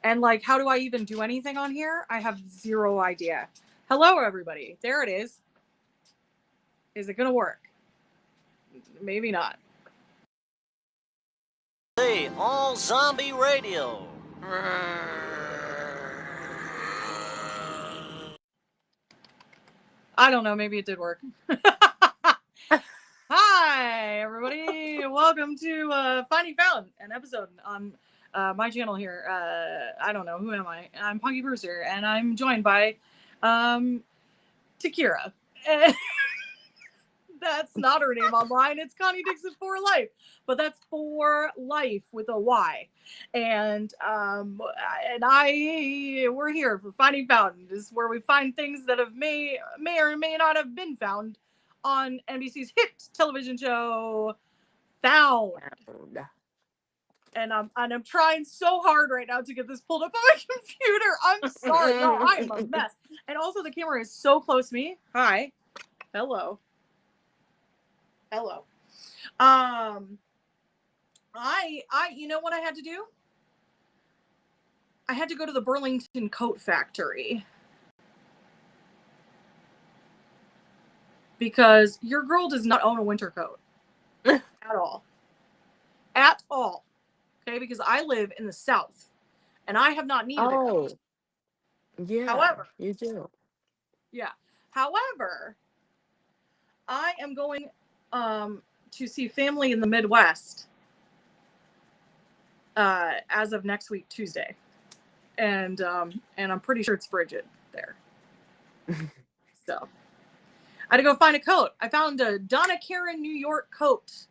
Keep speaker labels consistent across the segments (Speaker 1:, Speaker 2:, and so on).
Speaker 1: And like, how do I even do anything on here? I have zero idea. Hello, everybody. There it is. Is it going to work? Maybe not.
Speaker 2: Hey, all zombie radio.
Speaker 1: I don't know. Maybe it did work. Hi, everybody. Welcome to Finding Found, an episode on my channel here. I don't know. Who am I? I'm Punky Brewster, and I'm joined by Takira. That's not her name online. It's Connie Dixon for Life, but that's for life with a Y. And we're here for Finding Found. This is where we find things that have may or may not have been found on NBC's hit television show Found. And I'm trying so hard right now to get this pulled up on my computer. I'm sorry, no, I am a mess. And also the camera is so close to me. Hi, hello. I you know what I had to do? I had to go to the Burlington Coat Factory. Because your girl does not own a winter coat. At all. At all. Okay, because I live in the South. And I have not needed a coat.
Speaker 3: Yeah,
Speaker 1: However,
Speaker 3: you do.
Speaker 1: Yeah. However, I am going to see family in the Midwest as of next week, Tuesday. And I'm pretty sure it's Bridget there. So I had to go find a coat. I found a Donna Karan New York coat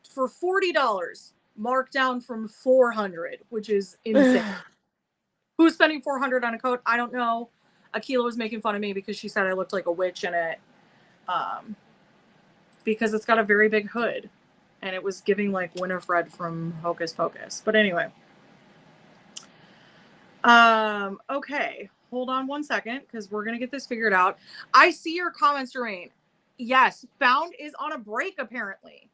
Speaker 1: for $40, marked down from $400, which is insane. Who's spending $400 on a coat? I don't know. Akila was making fun of me because she said I looked like a witch in it. Because it's got a very big hood. And it was giving like Winifred from Hocus Pocus. But anyway. Okay. Hold on one second, because we're going to get this figured out. I see your comments, Jermaine. Yes, Found is on a break, apparently.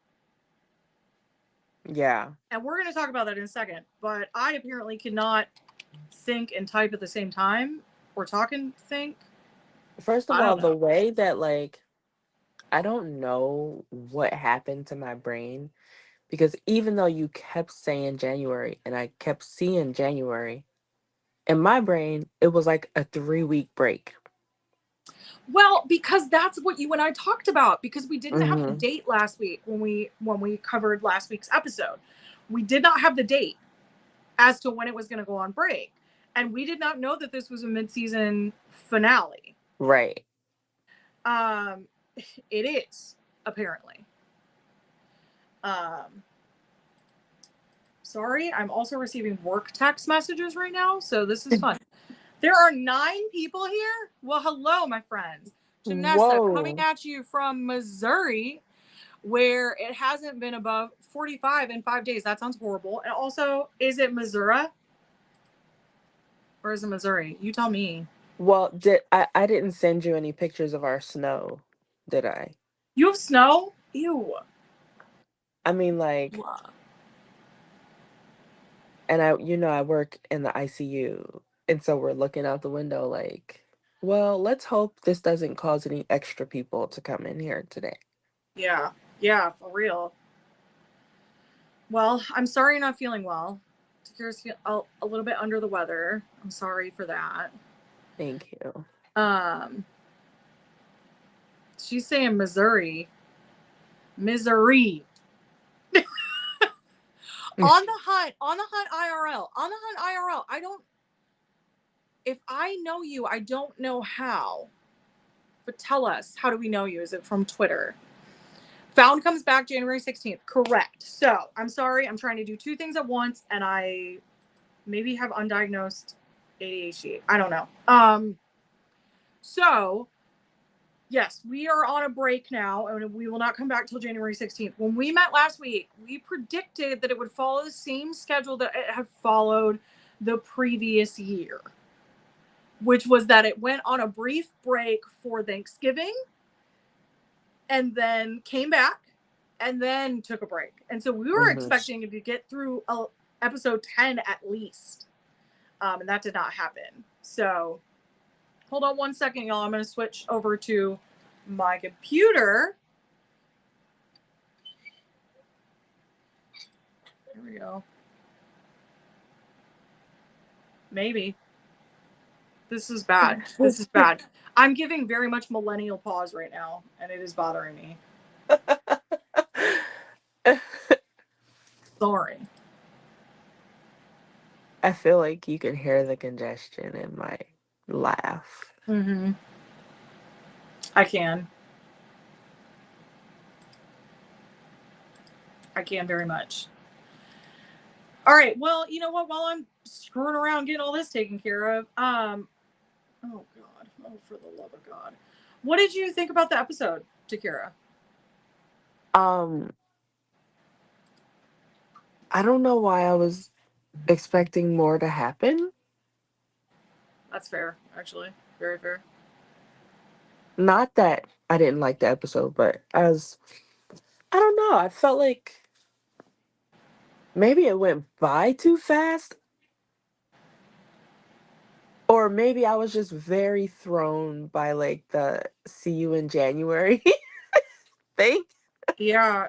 Speaker 3: Yeah.
Speaker 1: And we're going to talk about that in a second. But I apparently cannot think and type at the same time. Or talk and think.
Speaker 3: First of all, the way that, like, I don't know what happened to my brain. Because even though you kept saying January and I kept seeing January, in my brain, it was like a 3-week break.
Speaker 1: Well, because that's what you and I talked about, because we didn't have the date last week when we covered last week's episode. We did not have the date as to when it was going to go on break. And we did not know that this was a mid-season finale.
Speaker 3: Right.
Speaker 1: It is, apparently. Sorry, I'm also receiving work text messages right now, so this is fun. There are 9 people here. Well, hello, my friends. Janessa, coming at you from Missouri, where it hasn't been above 45 in 5 days. That sounds horrible. And also, is it Missouri? Or is it Missouri? You tell me.
Speaker 3: Well, I didn't send you any pictures of our snow, did I?
Speaker 1: You have snow? Ew.
Speaker 3: I mean, like, and I work in the ICU, and so we're looking out the window like, well, let's hope this doesn't cause any extra people to come in here today.
Speaker 1: Yeah, for real. Well, I'm sorry you're not feeling well. Takira's a little bit under the weather. I'm sorry for that.
Speaker 3: Thank you.
Speaker 1: She's saying Missouri. Missouri. On the hunt IRL. If I know you, I don't know how. But tell us, how do we know you? Is it from Twitter? Found comes back January 16th. Correct. So, I'm sorry. I'm trying to do 2 things at once, and I maybe have undiagnosed ADHD. I don't know. So, yes, we are on a break now, and we will not come back till January 16th. When we met last week, we predicted that it would follow the same schedule that it had followed the previous year, which was that it went on a brief break for Thanksgiving and then came back and then took a break. And so we were expecting to get through episode 10 at least. And that did not happen. So hold on one second, y'all. I'm going to switch over to my computer. Here we go. Maybe. This is bad. This is bad. I'm giving very much millennial pause right now, and it is bothering me. Sorry.
Speaker 3: I feel like you can hear the congestion in my laugh.
Speaker 1: Mm-hmm. I can. I can very much. All right. Well, you know what? While I'm screwing around getting all this taken care of, oh God, oh for the love of God, what did you think about the episode, Takira?
Speaker 3: I don't know why I was expecting more to happen.
Speaker 1: That's fair, actually, very fair.
Speaker 3: Not that I didn't like the episode, but I don't know. I felt like maybe it went by too fast. Or maybe I was just very thrown by like the see you in January thing.
Speaker 1: Yeah,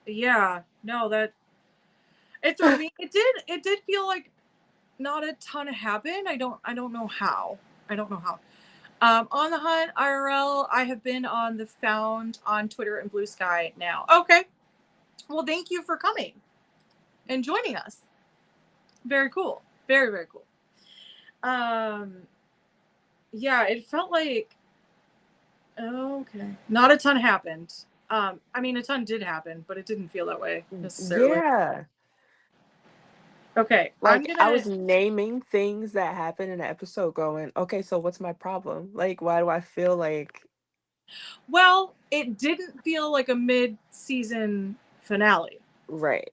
Speaker 1: yeah. No, that it threw me. It did feel like not a ton happened. I don't know how. I don't know how. On the Hunt IRL, I have been on the Found on Twitter and Blue Sky now. Okay. Well, thank you for coming and joining us. Very cool. Very, very cool. Yeah, it felt like okay. Not a ton happened. I mean a ton did happen, but it didn't feel that way necessarily.
Speaker 3: Yeah.
Speaker 1: Okay, I'm
Speaker 3: Like I
Speaker 1: gonna
Speaker 3: was naming things that happened in the episode going, okay, so what's my problem? Like why do I feel like
Speaker 1: well, it didn't feel like a mid-season finale.
Speaker 3: right.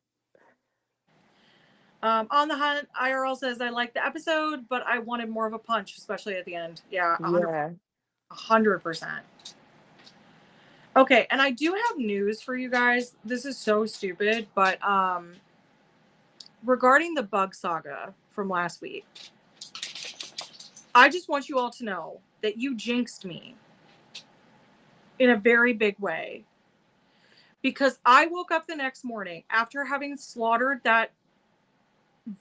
Speaker 1: On the Hunt, IRL says I liked the episode, but I wanted more of a punch, especially at the end. Yeah,
Speaker 3: Yeah.
Speaker 1: 100%. Okay, and I do have news for you guys. This is so stupid, but regarding the bug saga from last week, I just want you all to know that you jinxed me in a very big way. Because I woke up the next morning after having slaughtered that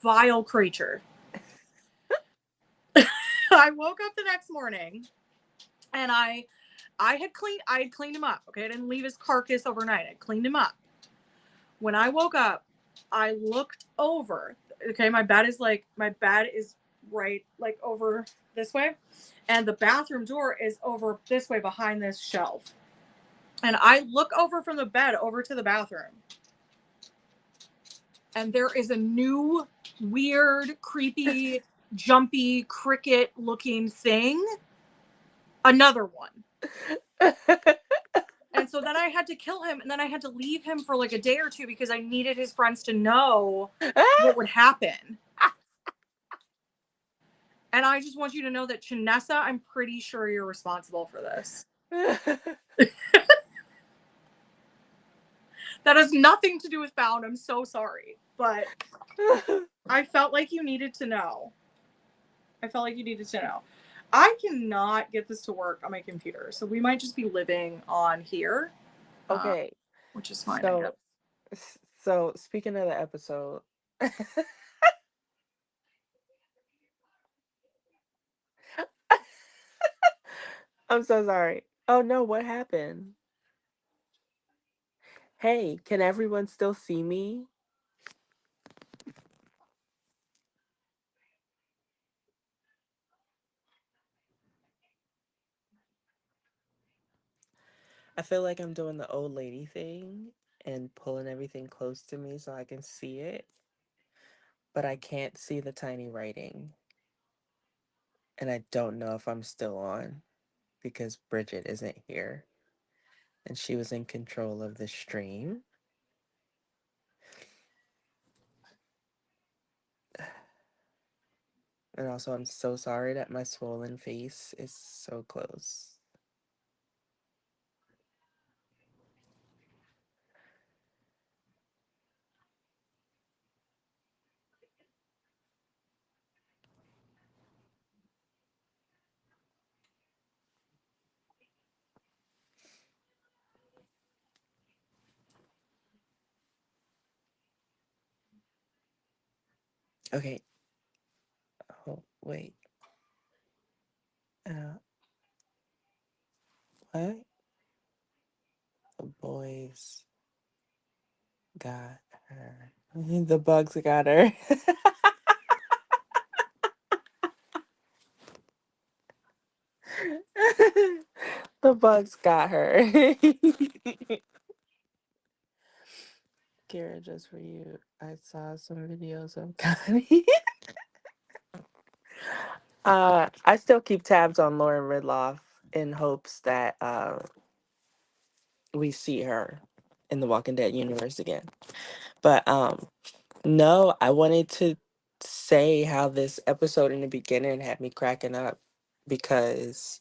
Speaker 1: vile creature. I woke up the next morning and I had cleaned him up. Okay, I didn't leave his carcass overnight. I cleaned him up. When I woke up, I looked over. Okay, my bed is right like over this way, and the bathroom door is over this way behind this shelf. And I look over from the bed over to the bathroom, and there is a new weird, creepy, jumpy cricket looking thing. Another one. And so then I had to kill him, and then I had to leave him for like a day or two because I needed his friends to know what would happen. And I just want you to know that Chanessa, I'm pretty sure you're responsible for this. That has nothing to do with Found. I'm so sorry. But I felt like you needed to know. I cannot get this to work on my computer. So we might just be living on here.
Speaker 3: Okay.
Speaker 1: Which is fine, I
Speaker 3: So
Speaker 1: guess.
Speaker 3: so speaking of the episode, I'm so sorry. Oh no, what happened? Hey, can everyone still see me? I feel like I'm doing the old lady thing and pulling everything close to me so I can see it, but I can't see the tiny writing. And I don't know if I'm still on because Bridget isn't here and she was in control of the stream. And also, I'm so sorry that my swollen face is so close. Okay. Oh, wait. Uh, what? The boys got her. The bugs got her. The bugs got her. Kara, just for you, I saw some videos of Connie. I still keep tabs on Lauren Ridloff in hopes that we see her in the Walking Dead universe again. But no, I wanted to say how this episode in the beginning had me cracking up because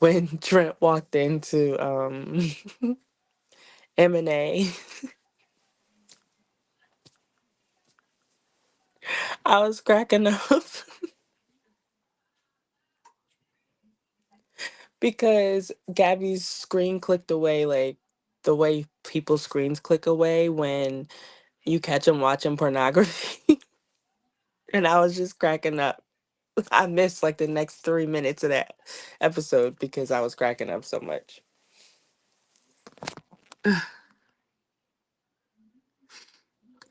Speaker 3: when Trent walked into M&A, I was cracking up because Gabby's screen clicked away like the way people's screens click away when you catch them watching pornography. And I was just cracking up. I missed like the next 3 minutes of that episode because I was cracking up so much.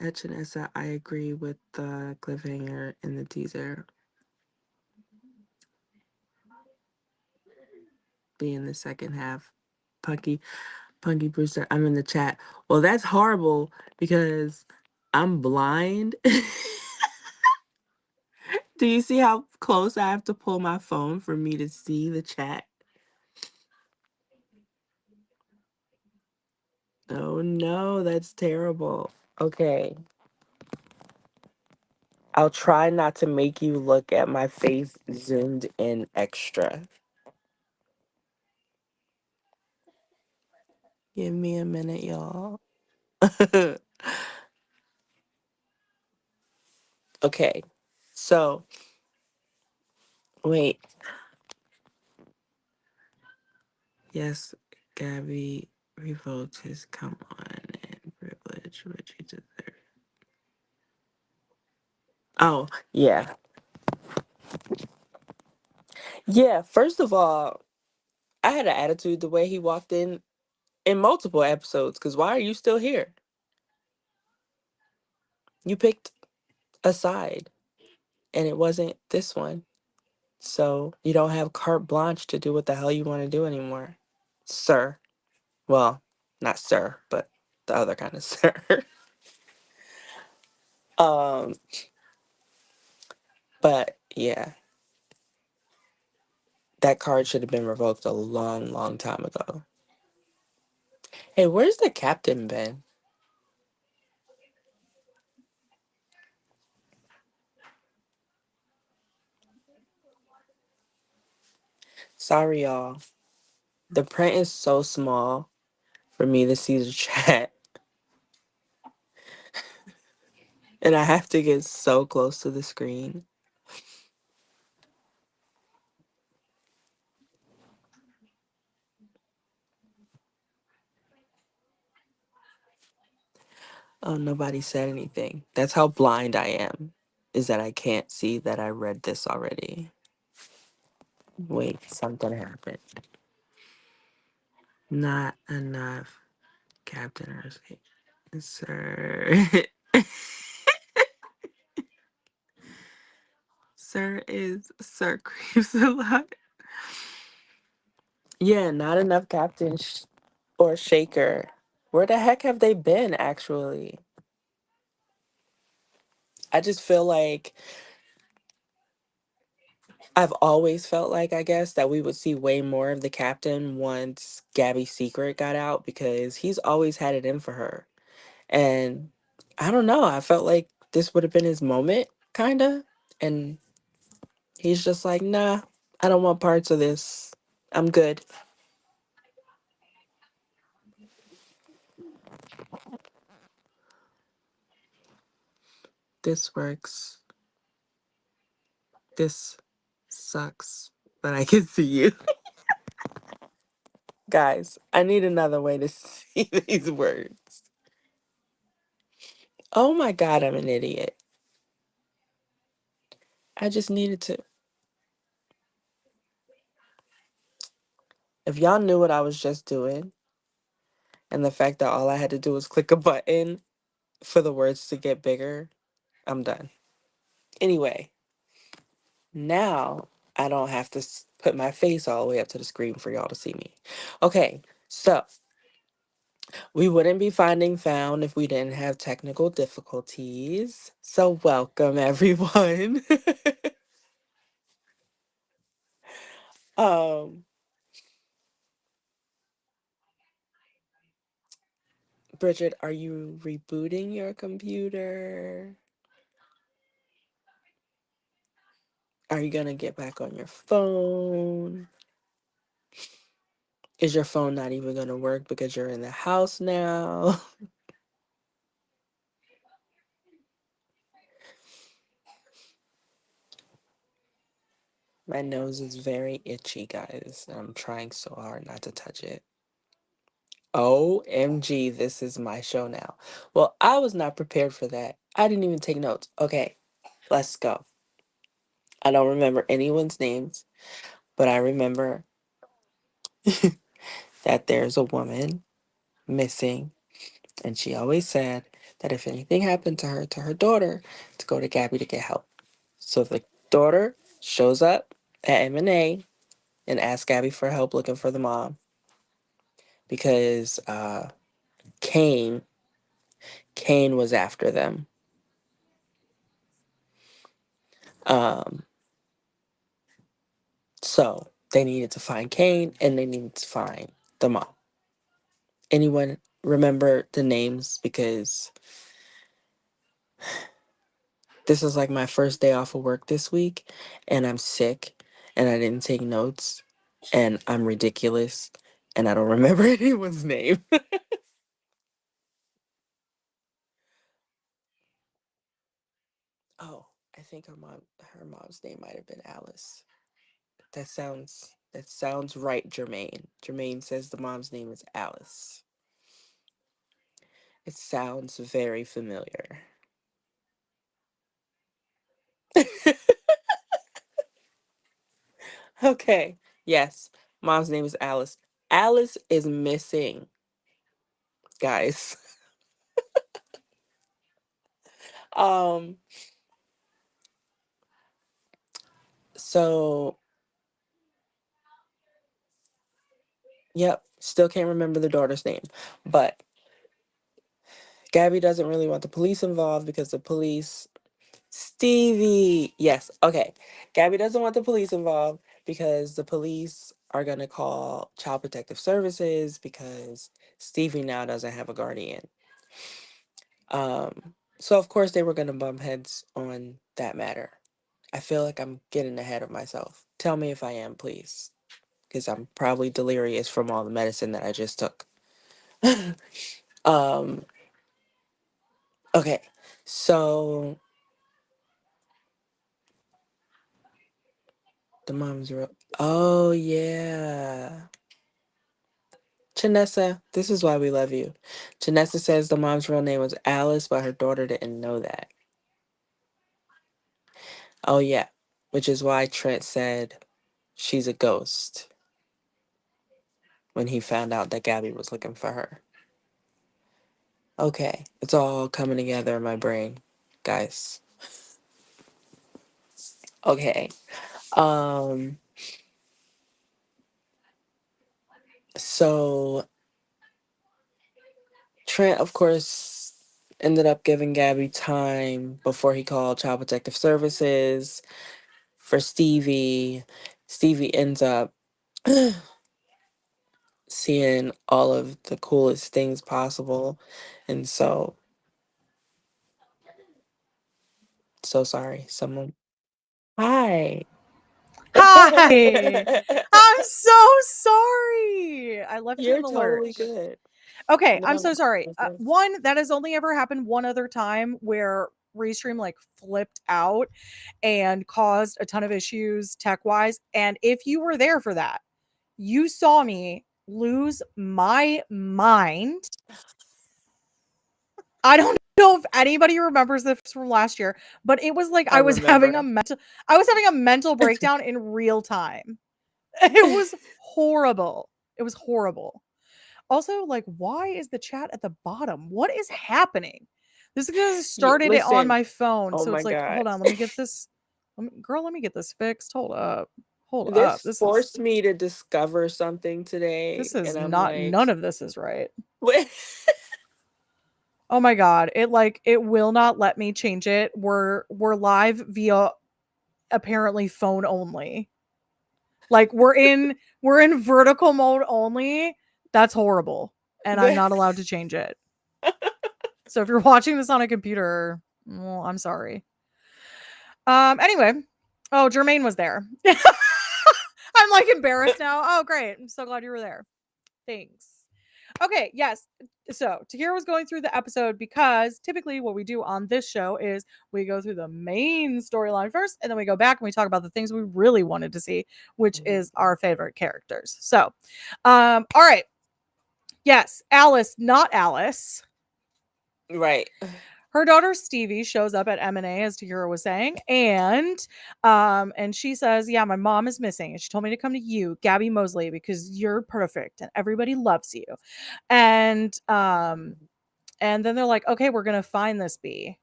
Speaker 3: Echinessa, I agree with the cliffhanger in the teaser being the second half. Punky Brewster, I'm in the chat. Well, that's horrible because I'm blind. Do you see how close I have to pull my phone for me to see the chat? Oh no, that's terrible. Okay. I'll try not to make you look at my face zoomed in extra. Give me a minute, y'all. Okay. So, wait. Yes, Gabby revoked his come on and privilege, which he deserved. Oh, yeah. Yeah, first of all, I had an attitude the way he walked in multiple episodes, because why are you still here? You picked a side, and it wasn't this one. So you don't have carte blanche to do what the hell you want to do anymore, sir. Well, not sir, but the other kind of sir. um, but yeah, that card should have been revoked a long, long time ago. Hey, where's the captain been? Sorry, y'all. The print is so small for me to see the chat, and I have to get so close to the screen. Oh, nobody said anything. That's how blind I am, is that I can't see that I read this already. Wait, something happened. Not enough, Captain Earthquake. Sir. Sir is Sir Creeps a lot. Yeah, not enough Captain or Shaker. Where the heck have they been, actually? I just feel like I've always felt like, I guess, that we would see way more of the captain once Gabby's secret got out because he's always had it in for her. And I don't know, I felt like this would have been his moment, kind of. And he's just like, nah, I don't want parts of this. I'm good. This works. This sucks. But I can see you. Guys, I need another way to see these words. Oh my God, I'm an idiot. I just needed to. If y'all knew what I was just doing, and the fact that all I had to do was click a button for the words to get bigger, I'm done. Anyway, now I don't have to put my face all the way up to the screen for y'all to see me. Okay, so we wouldn't be finding found if we didn't have technical difficulties. So welcome everyone. um Bridget, are you rebooting your computer? Are you gonna get back on your phone? Is your phone not even gonna work because you're in the house now? My nose is very itchy, guys. I'm trying so hard not to touch it. OMG, this is my show now. Well, I was not prepared for that. I didn't even take notes. Okay, let's go. I don't remember anyone's names, but I remember that there's a woman missing, and she always said that if anything happened to her daughter, to go to Gabby to get help. So the daughter shows up at M&A and asks Gabby for help looking for the mom because Kane was after them. Um, so they needed to find Kane and they needed to find the mom. Anyone remember the names? Because this is like my first day off of work this week and I'm sick and I didn't take notes and I'm ridiculous and I don't remember anyone's name. Oh, I think her mom's name might have been Alice. That sounds right, Jermaine. Jermaine says the mom's name is Alice. It sounds very familiar. Okay. Yes. Mom's name is Alice. Alice is missing, guys. Um, so yep, still can't remember the daughter's name. But Gabby doesn't really want the police involved because the police Stevie. Yes. Okay. Gabby doesn't want the police involved because the police are going to call Child Protective Services because Stevie now doesn't have a guardian. So of course they were going to bump heads on that matter. I feel like I'm getting ahead of myself. Tell me if I am, please, because I'm probably delirious from all the medicine that I just took. um okay. So the mom's real. Oh yeah. Janessa, this is why we love you. Janessa says the mom's real name was Alice, but her daughter didn't know that. Oh, yeah. Which is why Trent said she's a ghost when he found out that Gabby was looking for her. Okay. It's all coming together in my brain, guys. Okay. Um, so Trent, of course, ended up giving Gabby time before he called Child Protective Services for Stevie. Stevie ends up seeing all of the coolest things possible. And so sorry. Someone. Hi.
Speaker 1: Hi. I'm so sorry. I left you in
Speaker 3: You're
Speaker 1: the
Speaker 3: totally
Speaker 1: lurch.
Speaker 3: good.
Speaker 1: Okay, I'm so
Speaker 3: No.
Speaker 1: sorry.
Speaker 3: Okay.
Speaker 1: One, that has only ever happened one other time where Restream like flipped out and caused a ton of issues tech wise. And if you were there for that, you saw me lose my mind. I don't know if anybody remembers this from last year, but it was like I was having a mental breakdown in real time. It was horrible. It was horrible. Also, like, why is the chat at the bottom? What is happening? This is started it on my phone,
Speaker 3: Oh
Speaker 1: so
Speaker 3: my
Speaker 1: it's like, hold
Speaker 3: God.
Speaker 1: on, let me get this. Let me get this fixed. Hold up.
Speaker 3: This
Speaker 1: This
Speaker 3: forced me to discover something today,
Speaker 1: is
Speaker 3: and I'm
Speaker 1: not.
Speaker 3: like,
Speaker 1: None of this is right.
Speaker 3: what?
Speaker 1: Oh my God! It will not let me change it. We're live via apparently phone only. Like we're in vertical mode only. That's horrible, and I'm not allowed to change it. So if you're watching this on a computer, well, I'm sorry. Anyway, oh, Jermaine was there. I'm like embarrassed now. Oh, great. I'm so glad you were there. Thanks. Okay, yes. So Tahira was going through the episode because typically what we do on this show is we go through the main storyline first, and then we go back and we talk about the things we really wanted to see, which is our favorite characters. So, all right. Yes, Alice, not Alice.
Speaker 3: Right.
Speaker 1: Her daughter Stevie shows up at M&A, as Tahira was saying, and she says, "Yeah, my mom is missing, and she told me to come to you, Gabby Mosley, because you're perfect and everybody loves you." And then they're like, "Okay, we're gonna find this bee,"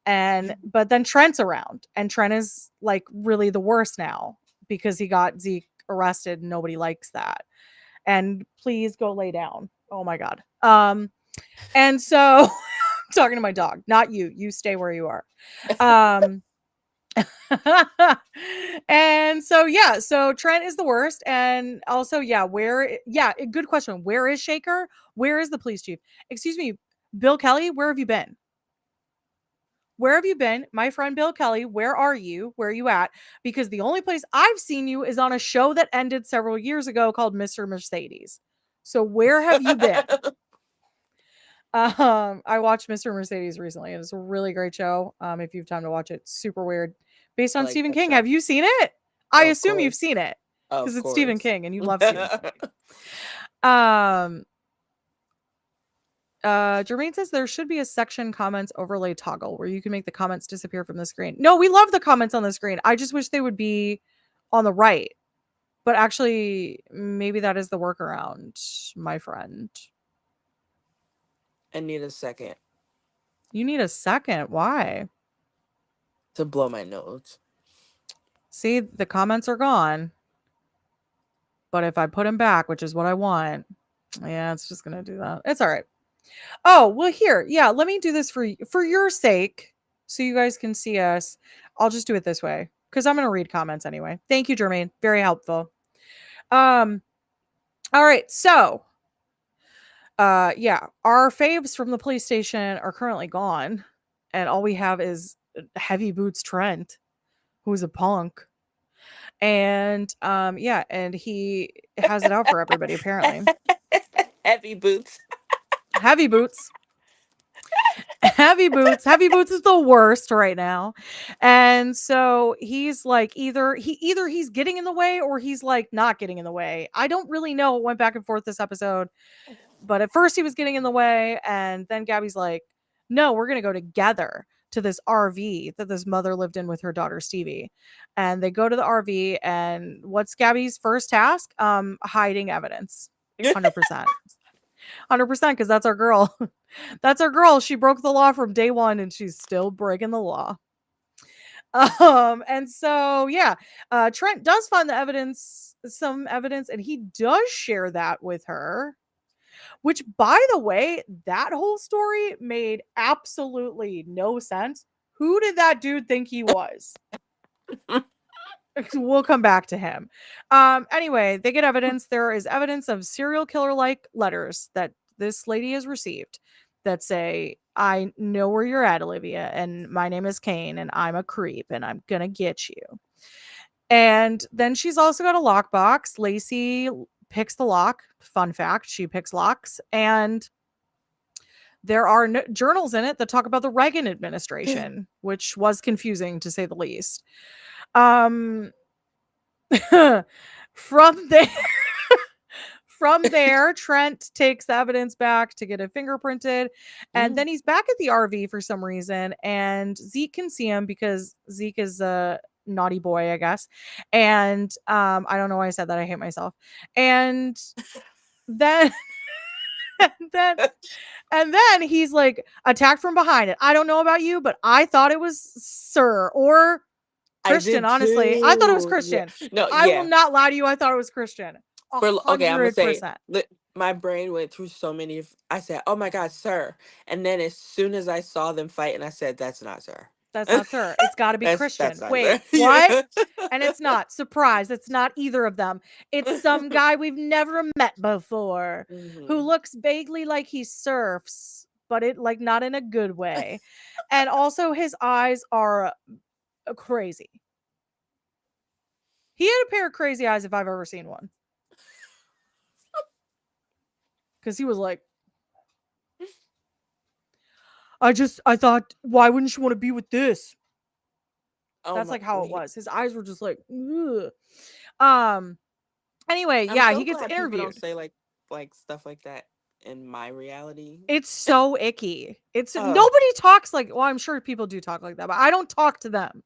Speaker 1: but then Trent's around, and Trent is like really the worst now because he got Zeke arrested. And nobody likes that. And please go lay down. Oh my God. And so. Talking to my dog, not you. You stay where you are. And so yeah, so Trent is the worst. And also, good question. Where is Shaker? Where is the police chief? Excuse me, Bill Kelly, where have you been? Where have you been? My friend Bill Kelly, where are you? Where are you at? Because the only place I've seen you is on a show that ended several years ago called Mr. Mercedes. So where have you been? I watched Mr. Mercedes recently, and it's a really great show. If you have time to watch it, super weird. Based on Stephen King.
Speaker 3: Show.
Speaker 1: Have you seen it? I assume you've seen it because it's Stephen King and you love Stephen King. Jermaine says there should be a section comments overlay toggle where you can make the comments disappear from the screen. No, we love the comments on the screen. I just wish they would be on the right. But actually, maybe that is the workaround, my friend.
Speaker 3: I need a second.
Speaker 1: You need a second. Why?
Speaker 3: To blow my nose.
Speaker 1: See, the comments are gone. But if I put them back, which is what I want, yeah, it's just going to do that. It's all right. Oh, well, here. Yeah, let me do this for your sake so you guys can see us. I'll just do it this way because I'm going to read comments anyway. Thank you, Jermaine. Very helpful. All right. So, yeah, our faves from the police station are currently gone. And all we have is Heavy Boots Trent, who's a punk. And and he has it out for everybody apparently.
Speaker 3: Heavy Boots.
Speaker 1: Heavy Boots. Heavy Boots. Heavy Boots is the worst right now. And so he's like either he's getting in the way or he's like not getting in the way. I don't really know. It went back and forth this episode. But at first he was getting in the way, and then Gabby's like, "No, we're gonna go together to this RV that this mother lived in with her daughter Stevie." And they go to the RV, and what's Gabby's first task? Hiding evidence. 100%. 100%, because that's our girl. That's our girl. She broke the law from day one, and she's still breaking the law. And so yeah, Trent does find some evidence, and he does share that with her. Which, by the way, that whole story made absolutely no sense. Who did that dude think he was? We'll come back to him. Anyway, they get evidence. There is evidence of serial killer-like letters that this lady has received that say, "I know where you're at, Olivia, and my name is Kane, and I'm a creep, and I'm gonna get you." And then she's also got a lockbox. Lacey picks the lock. Fun fact, she picks locks. And there are journals in it that talk about the Reagan administration, which was confusing to say the least. From there from there, Trent takes the evidence back to get it fingerprinted. And then he's back at the RV for some reason. And Zeke can see him because Zeke is a naughty boy, I guess. And I don't know why I said that. I hate myself. And then and then he's like attacked from behind. And I don't know about you, but I thought it was Sir or Christian. Honestly, I thought it was Christian.
Speaker 3: Yeah. No,
Speaker 1: I
Speaker 3: yeah.
Speaker 1: will not lie to you. I thought it was Christian.
Speaker 3: Okay, I'm gonna say
Speaker 1: 100%.
Speaker 3: my brain went through so many. I said, "Oh my God, Sir!" And then as soon as I saw them fight, and I said, "That's not Sir.
Speaker 1: That's not Sir. It's got to be Christian."
Speaker 3: That's not
Speaker 1: Wait,
Speaker 3: Sir."
Speaker 1: what? And it's not. Surprise! It's not either of them. It's some guy we've never met before who
Speaker 3: Mhm.
Speaker 1: looks vaguely like he surfs, but it like not in a good way. And also his eyes are crazy. He had a pair of crazy eyes if I've ever seen one. Because he was like, I thought, why wouldn't you want to be with this?
Speaker 3: Oh
Speaker 1: That's
Speaker 3: my-
Speaker 1: like how it
Speaker 3: he-
Speaker 1: was. His eyes were just like, ugh. Anyway,
Speaker 3: I'm
Speaker 1: yeah,
Speaker 3: so
Speaker 1: he gets
Speaker 3: glad people
Speaker 1: interviewed.
Speaker 3: don't say like stuff like that in my reality.
Speaker 1: It's so icky. It's
Speaker 3: Ugh.
Speaker 1: nobody talks like, well, I'm sure people do talk like that, but I don't talk to them.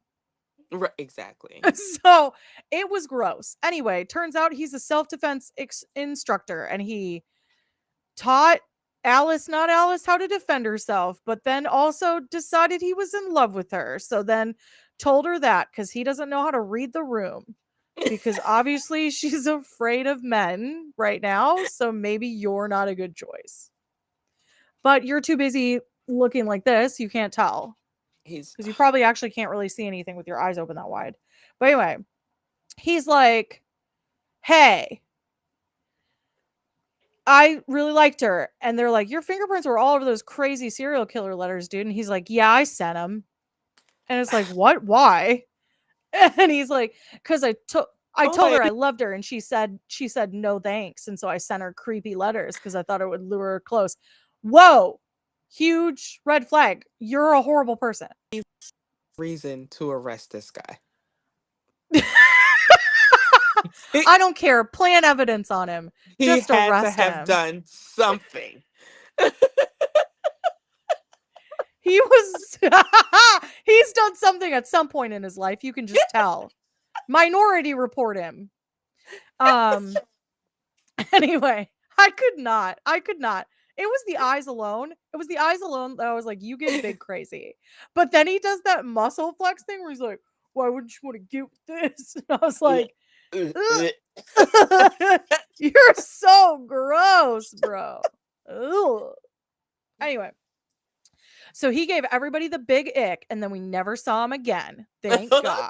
Speaker 3: Right, exactly.
Speaker 1: So it was gross. Anyway, turns out he's a self-defense instructor and he taught Alice, not Alice, how to defend herself, but then also decided he was in love with her. So then told her that because he doesn't know how to read the room. Because obviously she's afraid of men right now. So maybe you're not a good choice. But you're too busy looking like this. You can't tell.
Speaker 3: He's
Speaker 1: Because you probably actually can't really see anything with your eyes open that wide. But anyway, he's like, hey, I really liked her. And they're like, your fingerprints were all over those crazy serial killer letters, dude. And he's like, yeah, I sent them. And it's like, what? Why? And he's like, because I told her I loved her, and she said no thanks. And so I sent her creepy letters because I thought it would lure her close. Whoa. Huge red flag. You're a horrible person.
Speaker 3: reason to arrest this guy.
Speaker 1: I don't care. Plant evidence on him.
Speaker 3: He
Speaker 1: Just
Speaker 3: had to
Speaker 1: arrest
Speaker 3: have
Speaker 1: him.
Speaker 3: done something.
Speaker 1: He was he's done something at some point in his life. You can just tell. Minority Report him. Anyway, I could not. It was the eyes alone. It was the eyes alone that I was like, you get big crazy. But then he does that muscle flex thing where he's like, why wouldn't you want to get with this? And I was like, you're so gross, bro. Ugh. Anyway, so he gave everybody the big ick, and then we never saw him again. Thank God.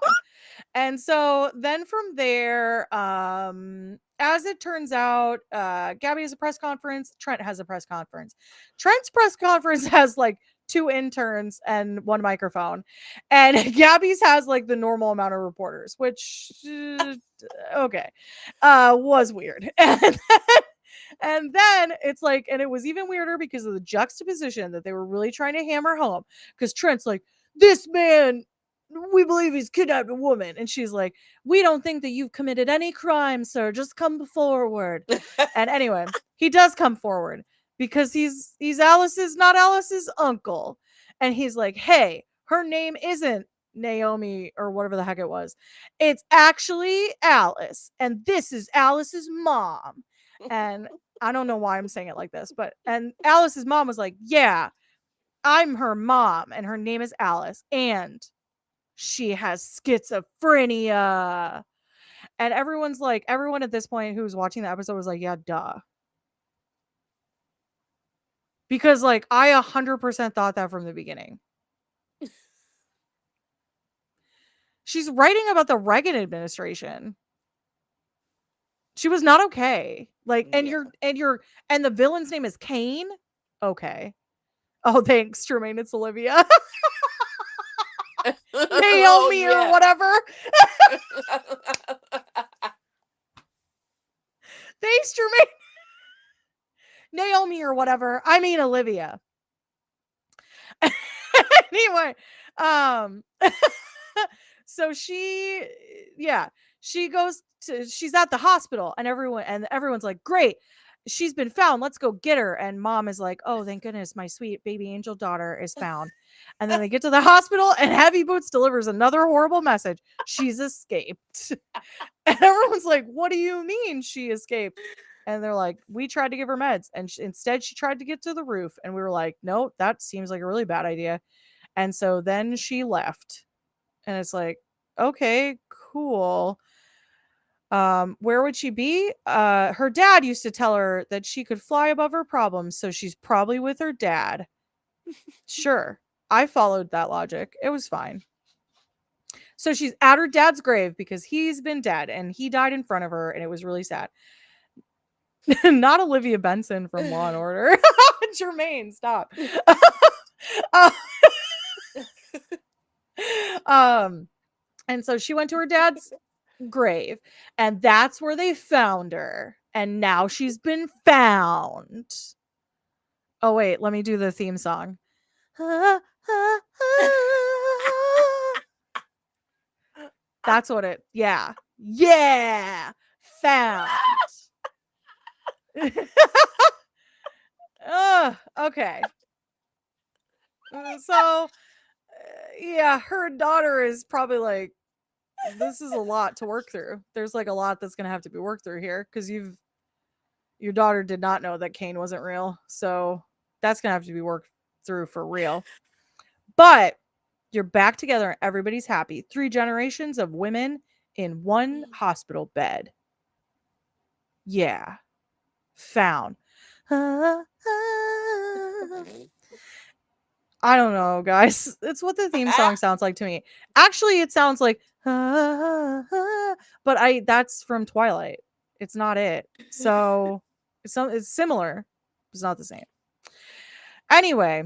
Speaker 1: And so then from there, as it turns out, Gabby has a press conference. Trent has a press conference. Trent's press conference has like 2 interns and 1 microphone, and Gabby's has like the normal amount of reporters, which okay, was weird. And then it's like, and it was even weirder because of the juxtaposition that they were really trying to hammer home. Because Trent's like, this man, we believe he's kidnapped a woman. And she's like, we don't think that you've committed any crime, sir. Just come forward. And anyway, he does come forward because he's not Alice's uncle. And he's like, hey, her name isn't Naomi or whatever the heck it was. It's actually Alice. And this is Alice's mom. And I don't know why I'm saying it like this, and Alice's mom was like, yeah, I'm her mom, and her name is Alice, and she has schizophrenia. And everyone at this point who was watching the episode was like, yeah, duh. Because like I 100% thought that from the beginning. She's writing about the Reagan administration. She was not okay. Like, and the villain's name is Kane. Okay. Oh, thanks, Jermaine. It's Olivia. Naomi or whatever. Thanks, Jermaine. Naomi or whatever. I mean Olivia. Anyway,
Speaker 4: So she goes she's at the hospital and everyone's like, great, she's been found, let's go get her. And mom is like, oh, thank goodness, my sweet baby angel daughter is found. And then they get to the hospital and Heavy Boots delivers another horrible message: she's escaped. And everyone's like, what do you mean she escaped? And they're like, we tried to give her meds and instead she tried to get to the roof. And we were like, no, that seems like a really bad idea. And so then she left. And it's like, okay, cool. Where would she be? Her dad used to tell her that she could fly above her problems, so she's probably with her dad. Sure. I followed that logic. It was fine. So she's at her dad's grave because he's been dead and he died in front of her and it was really sad. Not Olivia Benson from Law and Order. Jermaine, stop. And so she went to her dad's grave and that's where they found her. And now she's been found. Oh wait, let me do the theme song. That's what it. Yeah. Found. Okay. So yeah, her daughter is probably like, this is a lot to work through. There's like a lot that's gonna have to be worked through here because your daughter did not know that Kane wasn't real, so that's gonna have to be worked through for real. But you're back together and everybody's happy. 3 generations of women in one hospital bed. Yeah. Found. I don't know, guys. It's what the theme song sounds like to me. Actually, it sounds like but that's from Twilight. It's not it. So it's similar. It's not the same. Anyway,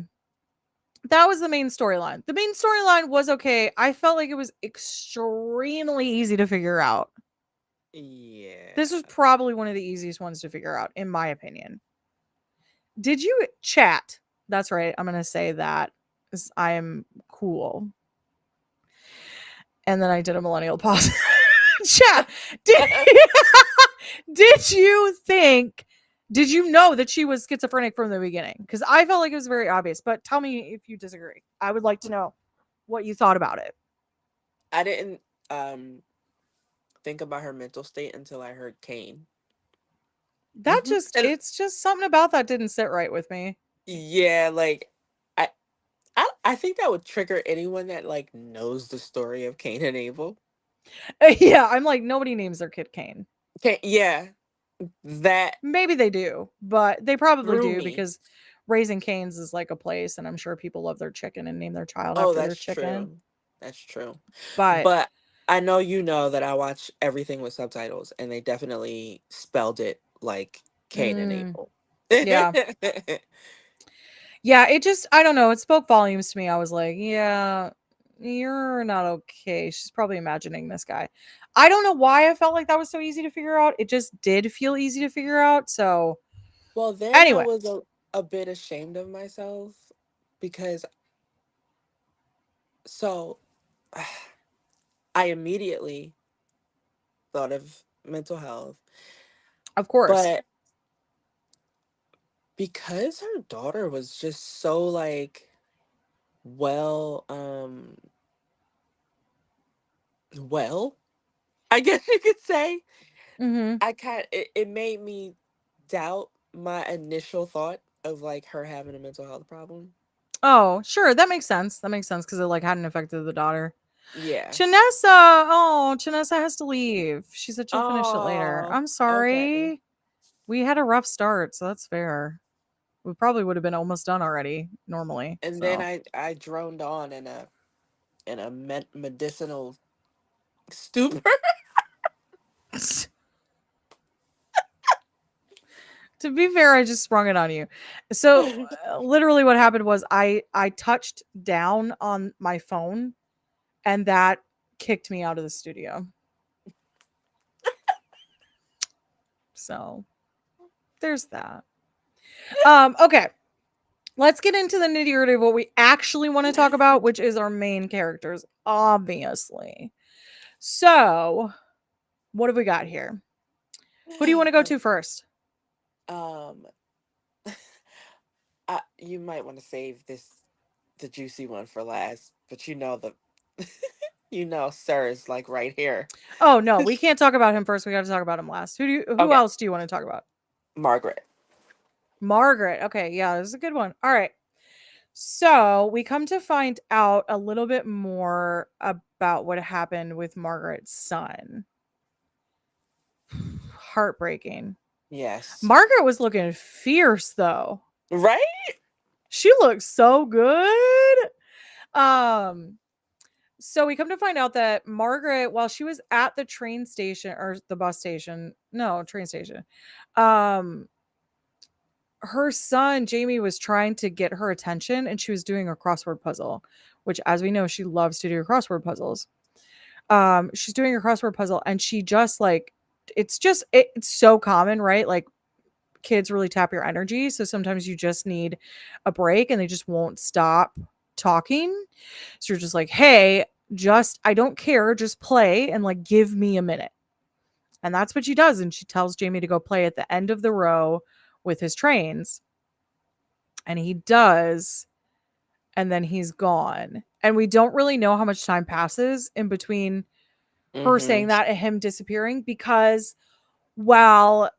Speaker 4: that was the main storyline. The main storyline was okay. I felt like it was extremely easy to figure out.
Speaker 3: Yeah.
Speaker 4: This was probably one of the easiest ones to figure out, in my opinion. Did you chat? That's right. I'm going to say that because I am cool. And then I did a millennial pause. Chat. Did you know that she was schizophrenic from the beginning? Because I felt like it was very obvious. But tell me if you disagree. I would like to know what you thought about it.
Speaker 3: I didn't think about her mental state until I heard Kane.
Speaker 4: That it's just something about that didn't sit right with me.
Speaker 3: Yeah, like I think that would trigger anyone that like knows the story of Cain and Abel.
Speaker 4: Yeah, I'm like, nobody names their kid Kane.
Speaker 3: Yeah, that
Speaker 4: maybe they do, but they probably do
Speaker 3: me.
Speaker 4: because Raising Cane's is like a place, and I'm sure people love their chicken and name their child after their chicken.
Speaker 3: True. That's true.
Speaker 4: But
Speaker 3: I know you know that I watch everything with subtitles, and they definitely spelled it like Cain and Abel.
Speaker 4: Yeah. Yeah, it just, I don't know, it spoke volumes to me. I was like, yeah, you're not okay. She's probably imagining this guy. I don't know why I felt like that was so easy to figure out. It just did feel easy to figure out. So,
Speaker 3: well, then
Speaker 4: anyway.
Speaker 3: I was a bit ashamed of myself because I immediately thought of mental health.
Speaker 4: Of course.
Speaker 3: But because her daughter was just so like well, I guess you could say. It made me doubt my initial thought of like her having a mental health problem.
Speaker 4: Oh, sure, that makes sense. That makes sense because it like hadn't affected the daughter.
Speaker 3: Yeah.
Speaker 4: Chanessa has to leave. She said she'll finish it later. I'm sorry.
Speaker 3: Okay.
Speaker 4: We had a rough start, so that's fair. We probably would have been almost done already normally.
Speaker 3: And then I droned on in a medicinal stupor.
Speaker 4: To be fair, I just sprung it on you. So literally what happened was I touched down on my phone and that kicked me out of the studio. So there's that. Okay. let's get into the nitty gritty of what we actually want to talk about, which is our main characters, obviously. So, what have we got here? Who do you want to go to first?
Speaker 3: Um, you might want to save the juicy one for last, but Sir is like right here.
Speaker 4: Oh no, we can't talk about him first. We got to talk about him last. Who
Speaker 3: Okay.
Speaker 4: else do you want to talk about?
Speaker 3: Margaret.
Speaker 4: Margaret. Okay, yeah, this is a good one. All right. So we come to find out a little bit more about what happened with Margaret's son. Heartbreaking.
Speaker 3: Yes.
Speaker 4: Margaret was looking fierce though.
Speaker 3: Right?
Speaker 4: She looked so good. So we come to find out that Margaret, while she was at the train station or the bus station, no, train station, her son Jamie was trying to get her attention and she was doing a crossword puzzle, which, as we know, she loves to do crossword puzzles. She's doing a crossword puzzle and she just like it's so common, right? Like kids really tap your energy, so sometimes you just need a break and they just won't stop talking. So you're just like, hey, I don't care, just play and like give me a minute. And that's what she does. And she tells Jamie to go play at the end of the row with his trains. And he does. And then he's gone. And we don't really know how much time passes in between her saying that and him disappearing, because while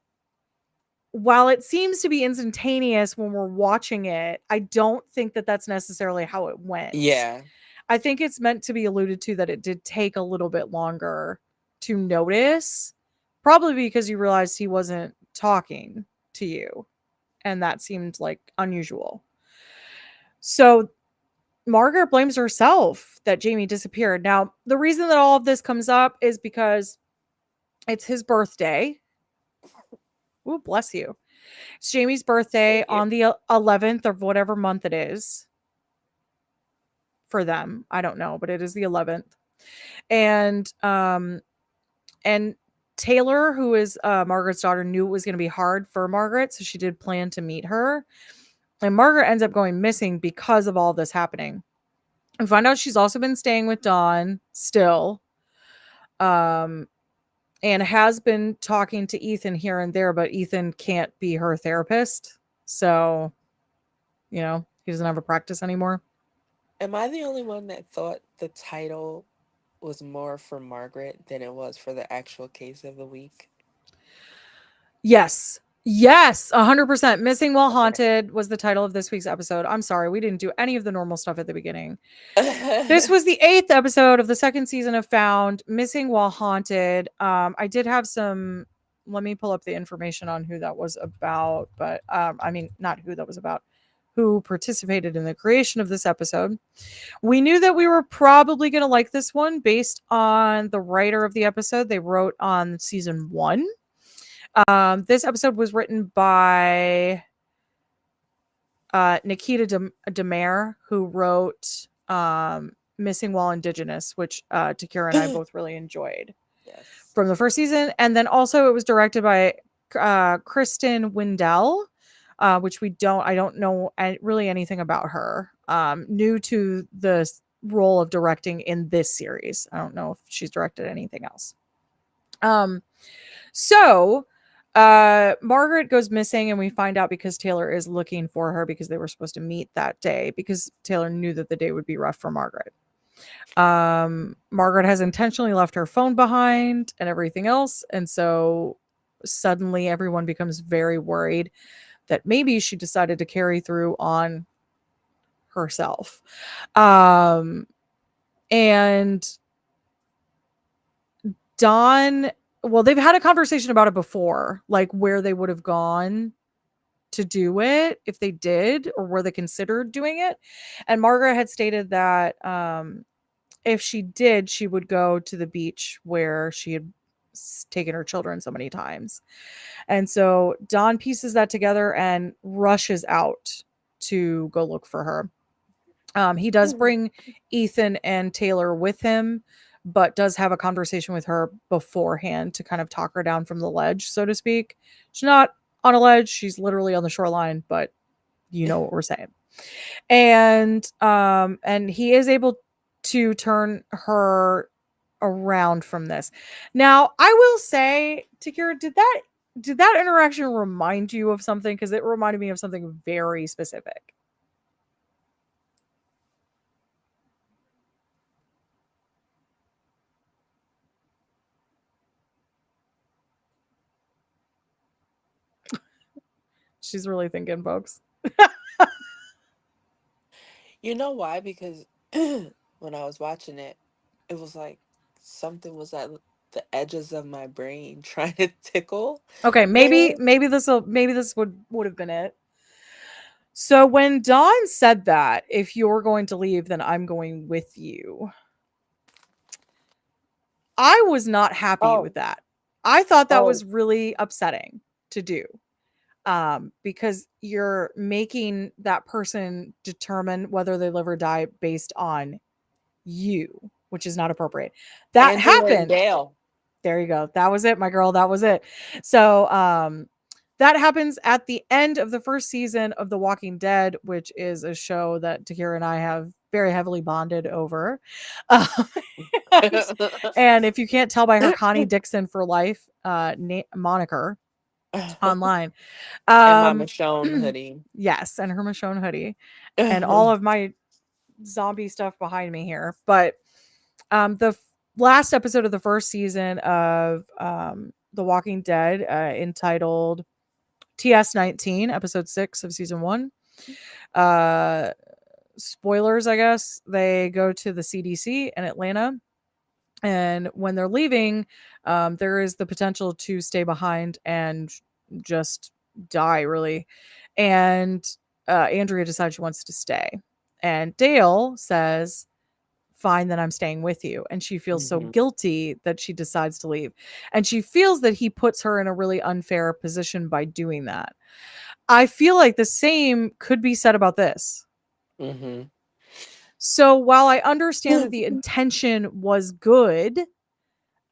Speaker 4: it seems to be instantaneous when we're watching it, I don't think that that's necessarily how it went.
Speaker 3: Yeah.
Speaker 4: I think it's meant to be alluded to that it did take a little bit longer to notice, probably because you realized he wasn't talking to you. And that seemed like unusual. So Margaret blames herself that Jamie disappeared. Now, the reason that all of this comes up is because it's his birthday. Ooh, bless you. It's Jamie's birthday on the 11th of whatever month it is for them. I don't know, but it is the 11th. And Taylor, who is Margaret's daughter, knew it was going to be hard for Margaret, so she did plan to meet her. And Margaret ends up going missing because of all this happening. We find out she's also been staying with Dawn still. And has been talking to Ethan here and there, but Ethan can't be her therapist. So, he doesn't have a practice anymore.
Speaker 3: Am I the only one that thought the title was more for Margaret than it was for the actual case of the week?
Speaker 4: Yes. Yes, 100%. Missing While Haunted was the title of this week's episode. I'm sorry, we didn't do any of the normal stuff at the beginning. This was the 8th episode of the 2nd season of Found, Missing While Haunted. I did have some, let me pull up the information on who that was about, but not who that was about, who participated in the creation of this episode. We knew that we were probably going to like this one based on the writer of the episode. They wrote on season 1. This episode was written by Nikita Demare, who wrote Missing While Indigenous, which Takira and I both really enjoyed from the first season. And then also it was directed by Kristen Windell, which I don't know really anything about her. New to the role of directing in this series. I don't know if she's directed anything else. So Margaret goes missing and we find out because Taylor is looking for her because they were supposed to meet that day because Taylor knew that the day would be rough for Margaret. Margaret has intentionally left her phone behind and everything else. And so suddenly everyone becomes very worried that maybe she decided to carry through on herself. And Dawn, well, they've had a conversation about it before, like where they would have gone to do it if they did, or were they considered doing it. And Margaret had stated that if she did, she would go to the beach where she had taken her children so many times. And so Dawn pieces that together and rushes out to go look for her. He does bring Ethan and Taylor with him, but does have a conversation with her beforehand to kind of talk her down from the ledge, so to speak. She's not on a ledge. She's literally on the shoreline, but you know what we're saying. And he is able to turn her around from this. Now, I will say, Takira, did that interaction remind you of something? Because it reminded me of something very specific. She's really thinking, folks.
Speaker 3: You know why? Because when I was watching it, it was like something was at the edges of my brain trying to tickle
Speaker 4: Okay,
Speaker 3: there.
Speaker 4: maybe this would have been it. So when Dawn said that, if you're going to leave, then I'm going with you. I was not happy with
Speaker 3: Oh,
Speaker 4: that. I thought that
Speaker 3: oh,
Speaker 4: was really upsetting to do. Because you're making that person determine whether they live or die based on you, which is not appropriate. That
Speaker 3: Andrea and
Speaker 4: happened.
Speaker 3: Dale.
Speaker 4: There you go. That was it, my girl. That was it. So, that happens at the end of the first season of The Walking Dead, which is a show that Takira and I have very heavily bonded over. Um, and, and if you can't tell by her Connie Dixon for life moniker online,
Speaker 3: And my
Speaker 4: um,
Speaker 3: Michonne hoodie.
Speaker 4: yes, and her Michonne hoodie and all of my zombie stuff behind me here. But last episode of the first season of The Walking Dead, entitled TS19, episode 6 of season 1. Spoilers, I guess. They go to the CDC in Atlanta, and when they're leaving, there is the potential to stay behind and just die, really. And Andrea decides she wants to stay, and Dale says, fine, then I'm staying with you. And she feels so
Speaker 3: Mhm.
Speaker 4: guilty that she decides to leave. And she feels that he puts her in a really unfair position by doing that. I feel like the same could be said about this.
Speaker 3: Mhm.
Speaker 4: So while I understand that the intention was good,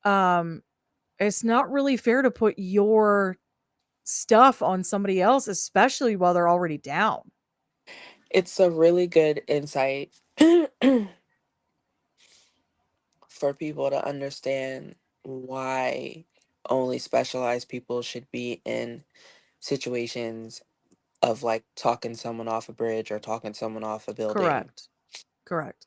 Speaker 4: um, it's not really fair to put your stuff on somebody else, especially while they're already down.
Speaker 3: It's a really good insight for people to understand why only specialized people should be in situations of like talking someone off a bridge or talking someone off a building.
Speaker 4: Correct. Correct.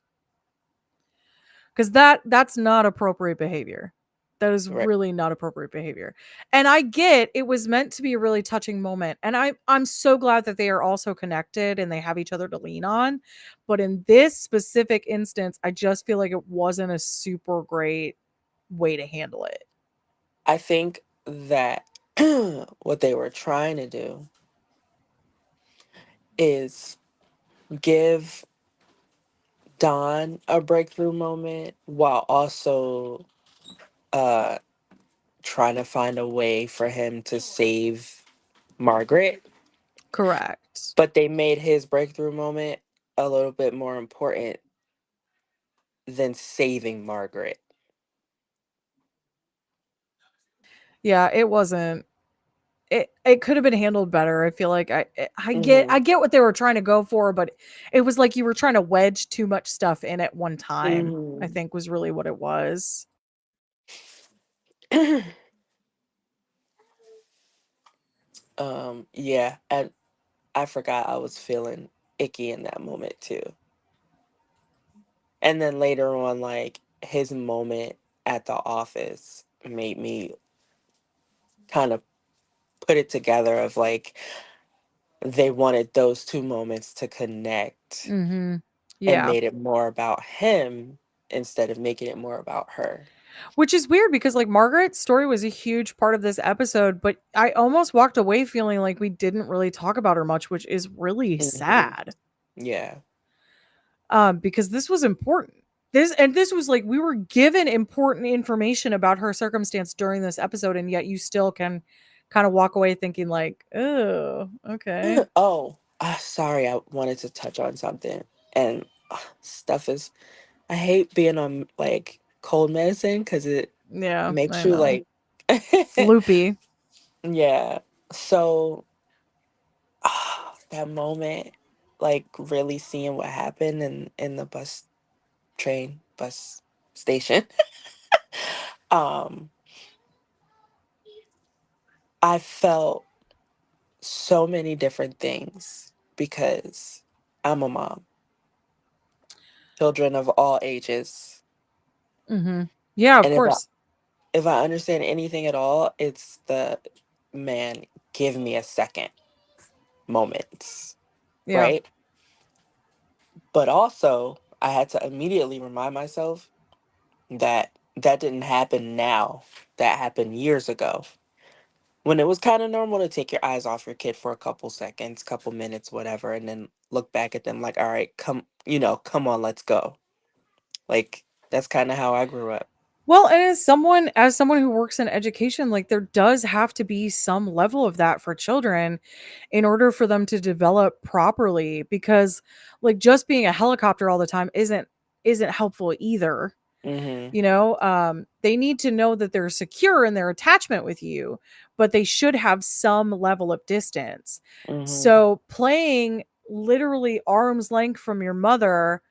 Speaker 4: Because that's not appropriate behavior. That is
Speaker 3: Right.
Speaker 4: really not appropriate behavior. And I get it was meant to be a really touching moment. And I'm so glad that they are also connected and they have each other to lean on. But in this specific instance, I just feel like it wasn't a super great way to handle it.
Speaker 3: I think that what they were trying to do is give Don a breakthrough moment while also uh trying to find a way for him to save Margaret.
Speaker 4: Correct.
Speaker 3: But they made his breakthrough moment a little bit more important than saving Margaret.
Speaker 4: Yeah, it wasn't it could have been handled better. I feel like
Speaker 3: Hmm.
Speaker 4: I get what they were trying to go for, but it was like you were trying to wedge too much stuff in at one time, I
Speaker 3: Hmm.
Speaker 4: think was really what it was.
Speaker 3: Yeah, and I forgot I was feeling icky in that moment too. And then later on, like his moment at the office made me kind of put it together of like they wanted those two moments to connect
Speaker 4: Mhm.
Speaker 3: and
Speaker 4: Yeah.
Speaker 3: made it more about him instead of making it more about her.
Speaker 4: Which is weird because like Margaret's story was a huge part of this episode, but I almost walked away feeling like we didn't really talk about her much, which is really
Speaker 3: Hmm.
Speaker 4: sad.
Speaker 3: Yeah.
Speaker 4: Because this was important. This was like we were given important information about her circumstance during this episode, and yet you still can kind of walk away thinking like, oh, okay.
Speaker 3: Oh, sorry. I wanted to touch on something. And stuff is, I hate being on like cold medicine because it
Speaker 4: Yeah,
Speaker 3: makes
Speaker 4: I
Speaker 3: you
Speaker 4: know.
Speaker 3: like,
Speaker 4: Loopy.
Speaker 3: yeah. So, that moment. like really seeing what happened in the bus station, um, I felt so many different things because I'm a mom, children of all ages.
Speaker 4: Mm-hmm. Yeah, of
Speaker 3: And
Speaker 4: course.
Speaker 3: if I understand anything at all, it's the man, give me a second moments,
Speaker 4: Yeah.
Speaker 3: right? But also, I had to immediately remind myself that that didn't happen now. That happened years ago. When it was kind of normal to take your eyes off your kid for a couple seconds, couple minutes, whatever, and then look back at them like, all right, come on, let's go. Like, that's kind of how I grew up.
Speaker 4: Well, and as someone who works in education, like there does have to be some level of that for children in order for them to develop properly because like just being a helicopter all the time isn't helpful either.
Speaker 3: Mm
Speaker 4: They need to know that they're secure in their attachment with you, but they should have some level of distance.
Speaker 3: hmm. Mm
Speaker 4: So playing literally arm's length from your mother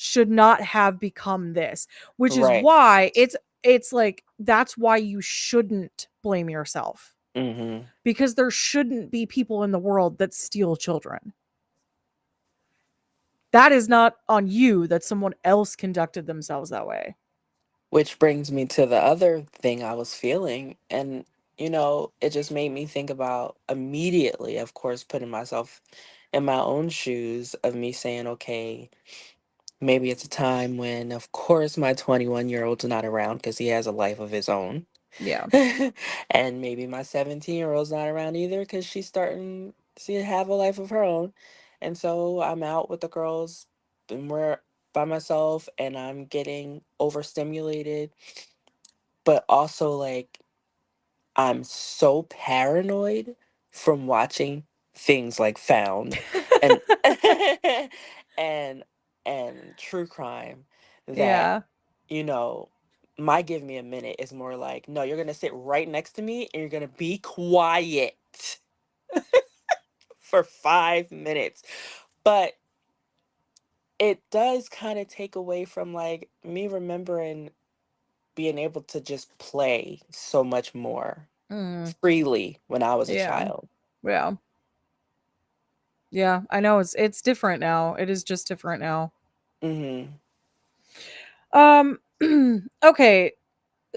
Speaker 4: should not have become this,
Speaker 3: hmm.
Speaker 4: which is
Speaker 3: Right.
Speaker 4: why it's like that's why you shouldn't blame yourself
Speaker 3: Mm hmm.
Speaker 4: because there shouldn't be people in the world that steal children. That is not on you that someone else conducted themselves that way.
Speaker 3: Which brings me to the other thing I was feeling. And, it just made me think about immediately, of course, putting myself in my own shoes of me saying, okay, maybe it's a time when, of course, my 21-year-old's not around because he has a life of his own.
Speaker 4: Yeah.
Speaker 3: And maybe my 17-year-old's not around either because she's starting to have a life of her own. And so I'm out with the girls and we're by myself and I'm getting overstimulated, but also like I'm so paranoid from watching things like Found and and and true crime that
Speaker 4: Yeah.
Speaker 3: you know my give me a minute is more like, no, you're gonna sit right next to me and you're gonna be quiet for 5 minutes. But it does kind of take away from like me remembering being able to just play so much more
Speaker 4: Mm,
Speaker 3: freely when I was a
Speaker 4: yeah.
Speaker 3: child.
Speaker 4: Yeah. Yeah. I know it's different now. It is just different now.
Speaker 3: Mhm.
Speaker 4: Um okay.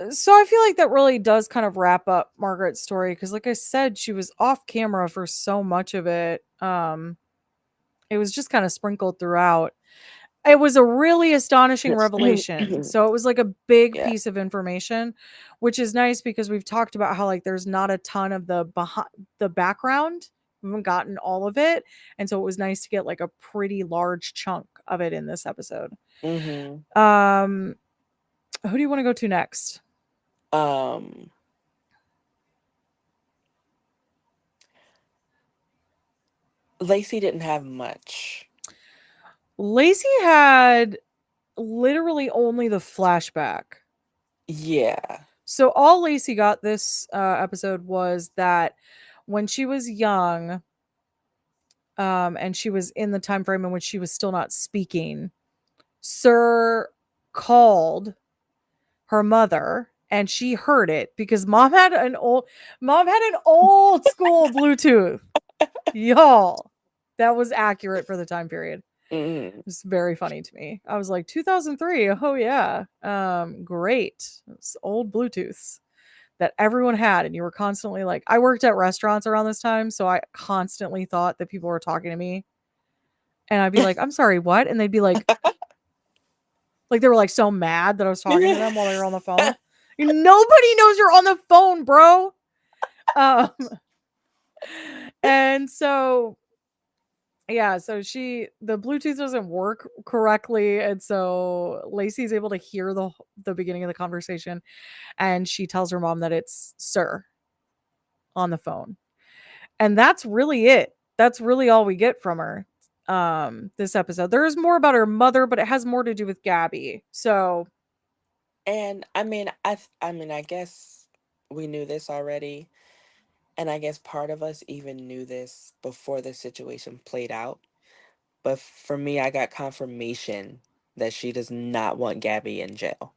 Speaker 4: So I feel like that really does kind of wrap up Margaret's story because like I said, she was off camera for so much of it. It was just kind of sprinkled throughout. It was a really astonishing revelation. So it was like a big
Speaker 3: Yeah.
Speaker 4: piece of information, which is nice because we've talked about how like there's not a ton of the background. We haven't gotten all of it. And so it was nice to get like a pretty large chunk of it in this episode.
Speaker 3: Mhm.
Speaker 4: Um who do you want to go to next?
Speaker 3: Um, Lacey didn't have much.
Speaker 4: Lacey had literally only the flashback.
Speaker 3: Yeah.
Speaker 4: So all Lacey got this episode was that when she was young, and she was in the time frame in which she was still not speaking, Sir called her mother and she heard it because mom had an old school Bluetooth. Y'all. That was accurate for the time period.
Speaker 3: Mhm.
Speaker 4: It's very funny to me. I was like 2003. Oh yeah. Great. It's old Bluetooths that everyone had and you were constantly like I worked at restaurants around this time, so I constantly thought that people were talking to me and I'd be like, "I'm sorry, what?" And they'd be like they were like so mad that I was talking to them while they were on the phone. Nobody knows you're on the phone, bro. Um and so yeah, so the Bluetooth doesn't work correctly, and so Lacey's able to hear the beginning of the conversation, and she tells her mom that it's Sir on the phone, and that's really it. That's really all we get from her. This episode, there is more about her mother, but it has more to do with Gabby. So
Speaker 3: And I mean, I guess we knew this already, and I guess part of us even knew this before the situation played out. but for me, I got confirmation that she does not want Gabby in jail.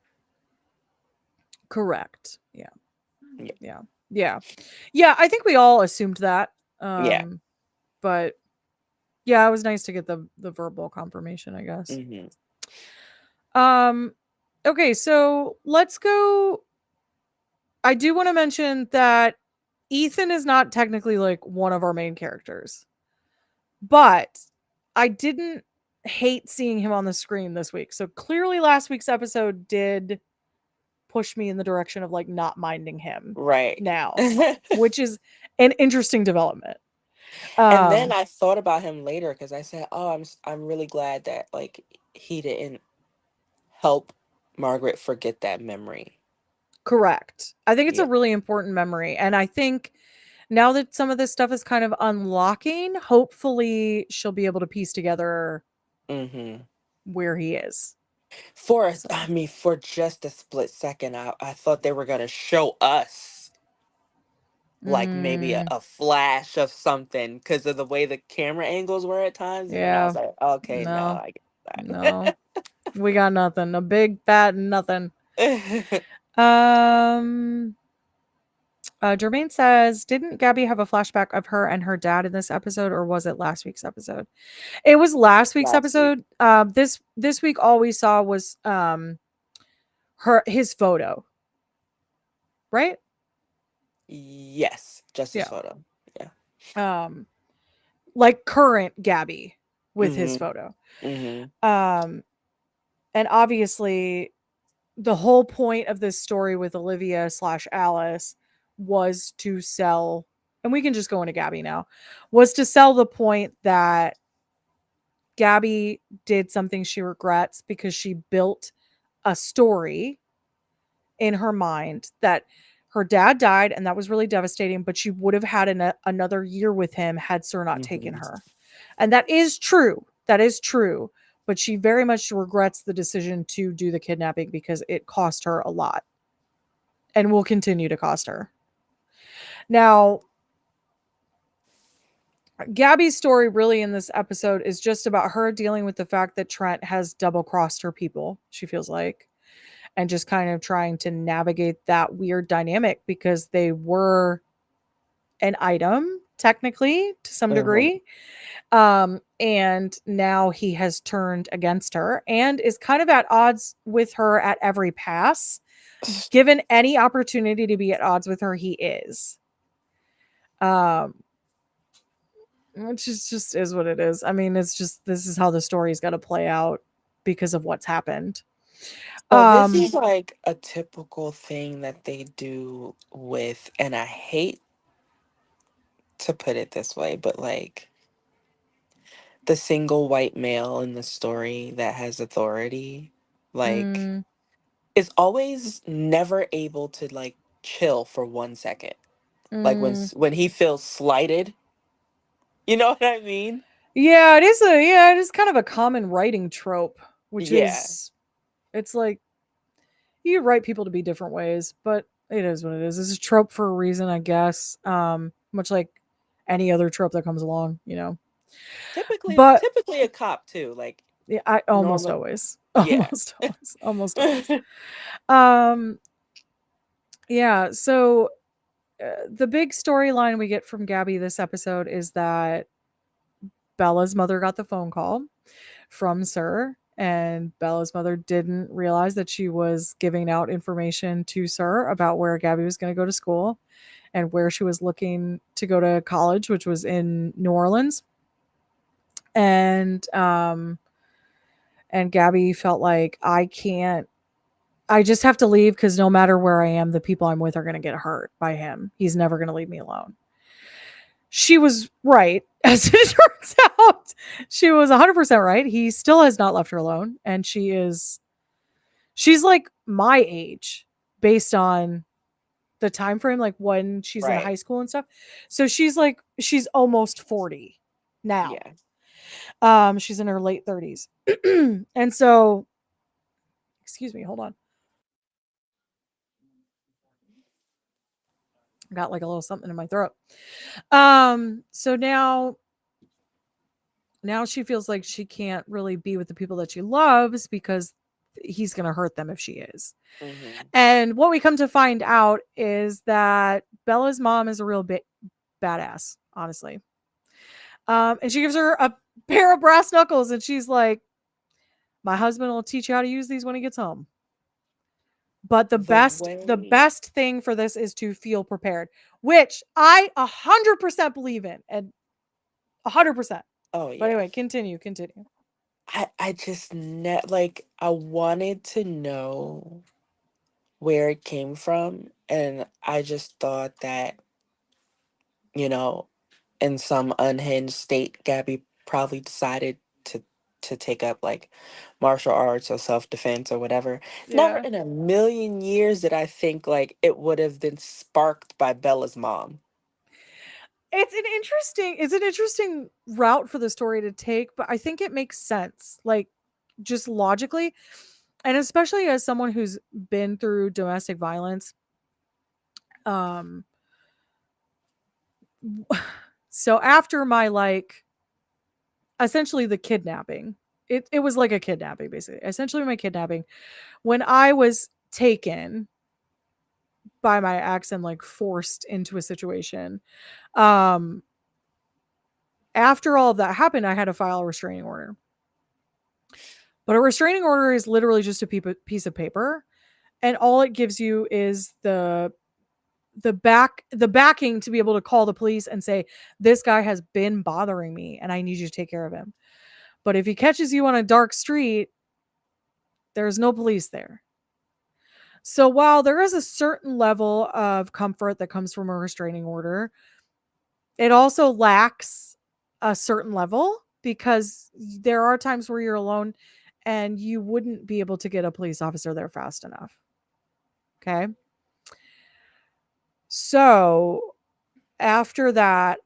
Speaker 4: Correct. Yeah.
Speaker 3: Yeah.
Speaker 4: Yeah. Yeah. Yeah. I think we all assumed that.
Speaker 3: Yeah.
Speaker 4: But yeah, it was nice to get the verbal confirmation, I guess.
Speaker 3: Hmm.
Speaker 4: Okay, so let's go. I do want to mention that Ethan is not technically like one of our main characters, but I didn't hate seeing him on the screen this week. So clearly last week's episode did push me in the direction of like not minding him
Speaker 3: Right.
Speaker 4: now, which is an interesting development.
Speaker 3: And then
Speaker 4: Um
Speaker 3: I thought about him later because I said, "Oh, I'm really glad that like he didn't help Margaret forget that memory."
Speaker 4: Correct. I think it's a
Speaker 3: Yeah.
Speaker 4: really important memory, and I think now that some of this stuff is kind of unlocking, hopefully she'll be able to piece together
Speaker 3: Hmm.
Speaker 4: where he is.
Speaker 3: I
Speaker 4: So,
Speaker 3: mean, for just a split second, I thought they were gonna show us like maybe
Speaker 4: mm,
Speaker 3: a flash of something because of the way the camera angles were at times, and then I
Speaker 4: yeah,
Speaker 3: was like, okay, no,
Speaker 4: no,
Speaker 3: I
Speaker 4: no,
Speaker 3: get
Speaker 4: we got nothing. A big fat nothing.
Speaker 3: that.
Speaker 4: Um, Jermaine says, didn't Gabby have a flashback of her and her dad in this episode, or was it last week's episode? It was last week's
Speaker 3: Last week.
Speaker 4: episode. This week all we saw was his photo, right?
Speaker 3: Yes, just his
Speaker 4: Yeah.
Speaker 3: photo. Yeah.
Speaker 4: Um, like current Gabby with his
Speaker 3: Hmm.
Speaker 4: photo.
Speaker 3: Hmm.
Speaker 4: Um, and obviously the whole point of this story with Olivia slash Alice was to sell, and we can just go into Gabby now, was to sell the point that Gabby did something she regrets because she built a story in her mind that her dad died and that was really devastating, but she would have had another year with him had Sir not taken
Speaker 3: Hmm.
Speaker 4: her. And that is true. That is true. But she very much regrets the decision to do the kidnapping because it cost her a lot and will continue to cost her. Now, Gabby's story really in this episode is just about her dealing with the fact that Trent has double crossed her people, she feels like, and just kind of trying to navigate that weird dynamic because they were an item technically to some
Speaker 3: Hmm.
Speaker 4: degree. And now he has turned against her and is kind of at odds with her at every pass. Given any opportunity to be at odds with her, he is. Um, which is just is what it is. I mean, it's just this is how the story's got to play out because of what's happened.
Speaker 3: So this is
Speaker 4: Um,
Speaker 3: like a typical thing that they do with, and I hate to put it this way, but like the single white male in the story that has authority, like
Speaker 4: mm,
Speaker 3: is always never able to like chill for 1 second. Like
Speaker 4: mm.
Speaker 3: when he feels slighted, you know what I mean?
Speaker 4: Yeah, it is kind of a common writing trope, which
Speaker 3: Yeah.
Speaker 4: is it's like you write people to be different ways, but it is what it is. It's a trope for a reason, I guess. Much like any other trope that comes along, you know. But
Speaker 3: Typically a cop too. Like
Speaker 4: yeah, I almost
Speaker 3: normal.
Speaker 4: always,
Speaker 3: Yeah.
Speaker 4: almost always, almost always. Um, yeah. So the big storyline we get from Gabby this episode is that Bella's mother got the phone call from Sir, and Bella's mother didn't realize that she was giving out information to Sir about where Gabby was going to go to school and where she was looking to go to college, which was in New Orleans. And Gabby felt like I just have to leave because no matter where I am, the people I'm with are going to get hurt by him. He's never going to leave me alone. She was right. As it turns out, she was 100% right. He still has not left her alone. And she's like my age based on the time frame, like when she's in high
Speaker 3: Right.
Speaker 4: school and stuff. So she's almost 40 now.
Speaker 3: Yeah.
Speaker 4: She's in her late 30s. And so, excuse me, hold on. I got like a little something in my throat. So now now she feels like she can't really be with the people that she loves because he's going to hurt them if she is.
Speaker 3: Mm-hmm.
Speaker 4: And what we come to find out is that Bella's mom is a real badass, honestly. And she gives her a pair of brass knuckles, and she's like, "My husband will teach you how to use these when he gets home." But the best thing for this is to feel prepared, which I 100% believe in, and 100%.
Speaker 3: Oh
Speaker 4: But
Speaker 3: yeah.
Speaker 4: anyway, continue.
Speaker 3: I just like I wanted to know where it came from, and I just thought that, you know, in some unhinged state, Gabby probably decided to take up like martial arts or self-defense or whatever. Never
Speaker 4: Yeah.
Speaker 3: in a million years did I think like it would have been sparked by Bella's mom.
Speaker 4: It's an interesting route for the story to take, but I think it makes sense, like just logically, and especially as someone who's been through domestic violence. Um so after my like essentially the kidnapping, it was like a kidnapping basically. Essentially my kidnapping, when I was taken by my ex and like forced into a situation. Um After all of that happened, I had to file a restraining order. But a restraining order is literally just a piece of paper, and all it gives you is the backing to be able to call the police and say, this guy has been bothering me and I need you to take care of him. But if he catches you on a dark street, there's no police there. So while there is a certain level of comfort that comes from a restraining order, it also lacks a certain level because there are times where you're alone and you wouldn't be able to get a police officer there fast enough. Okay. So after that,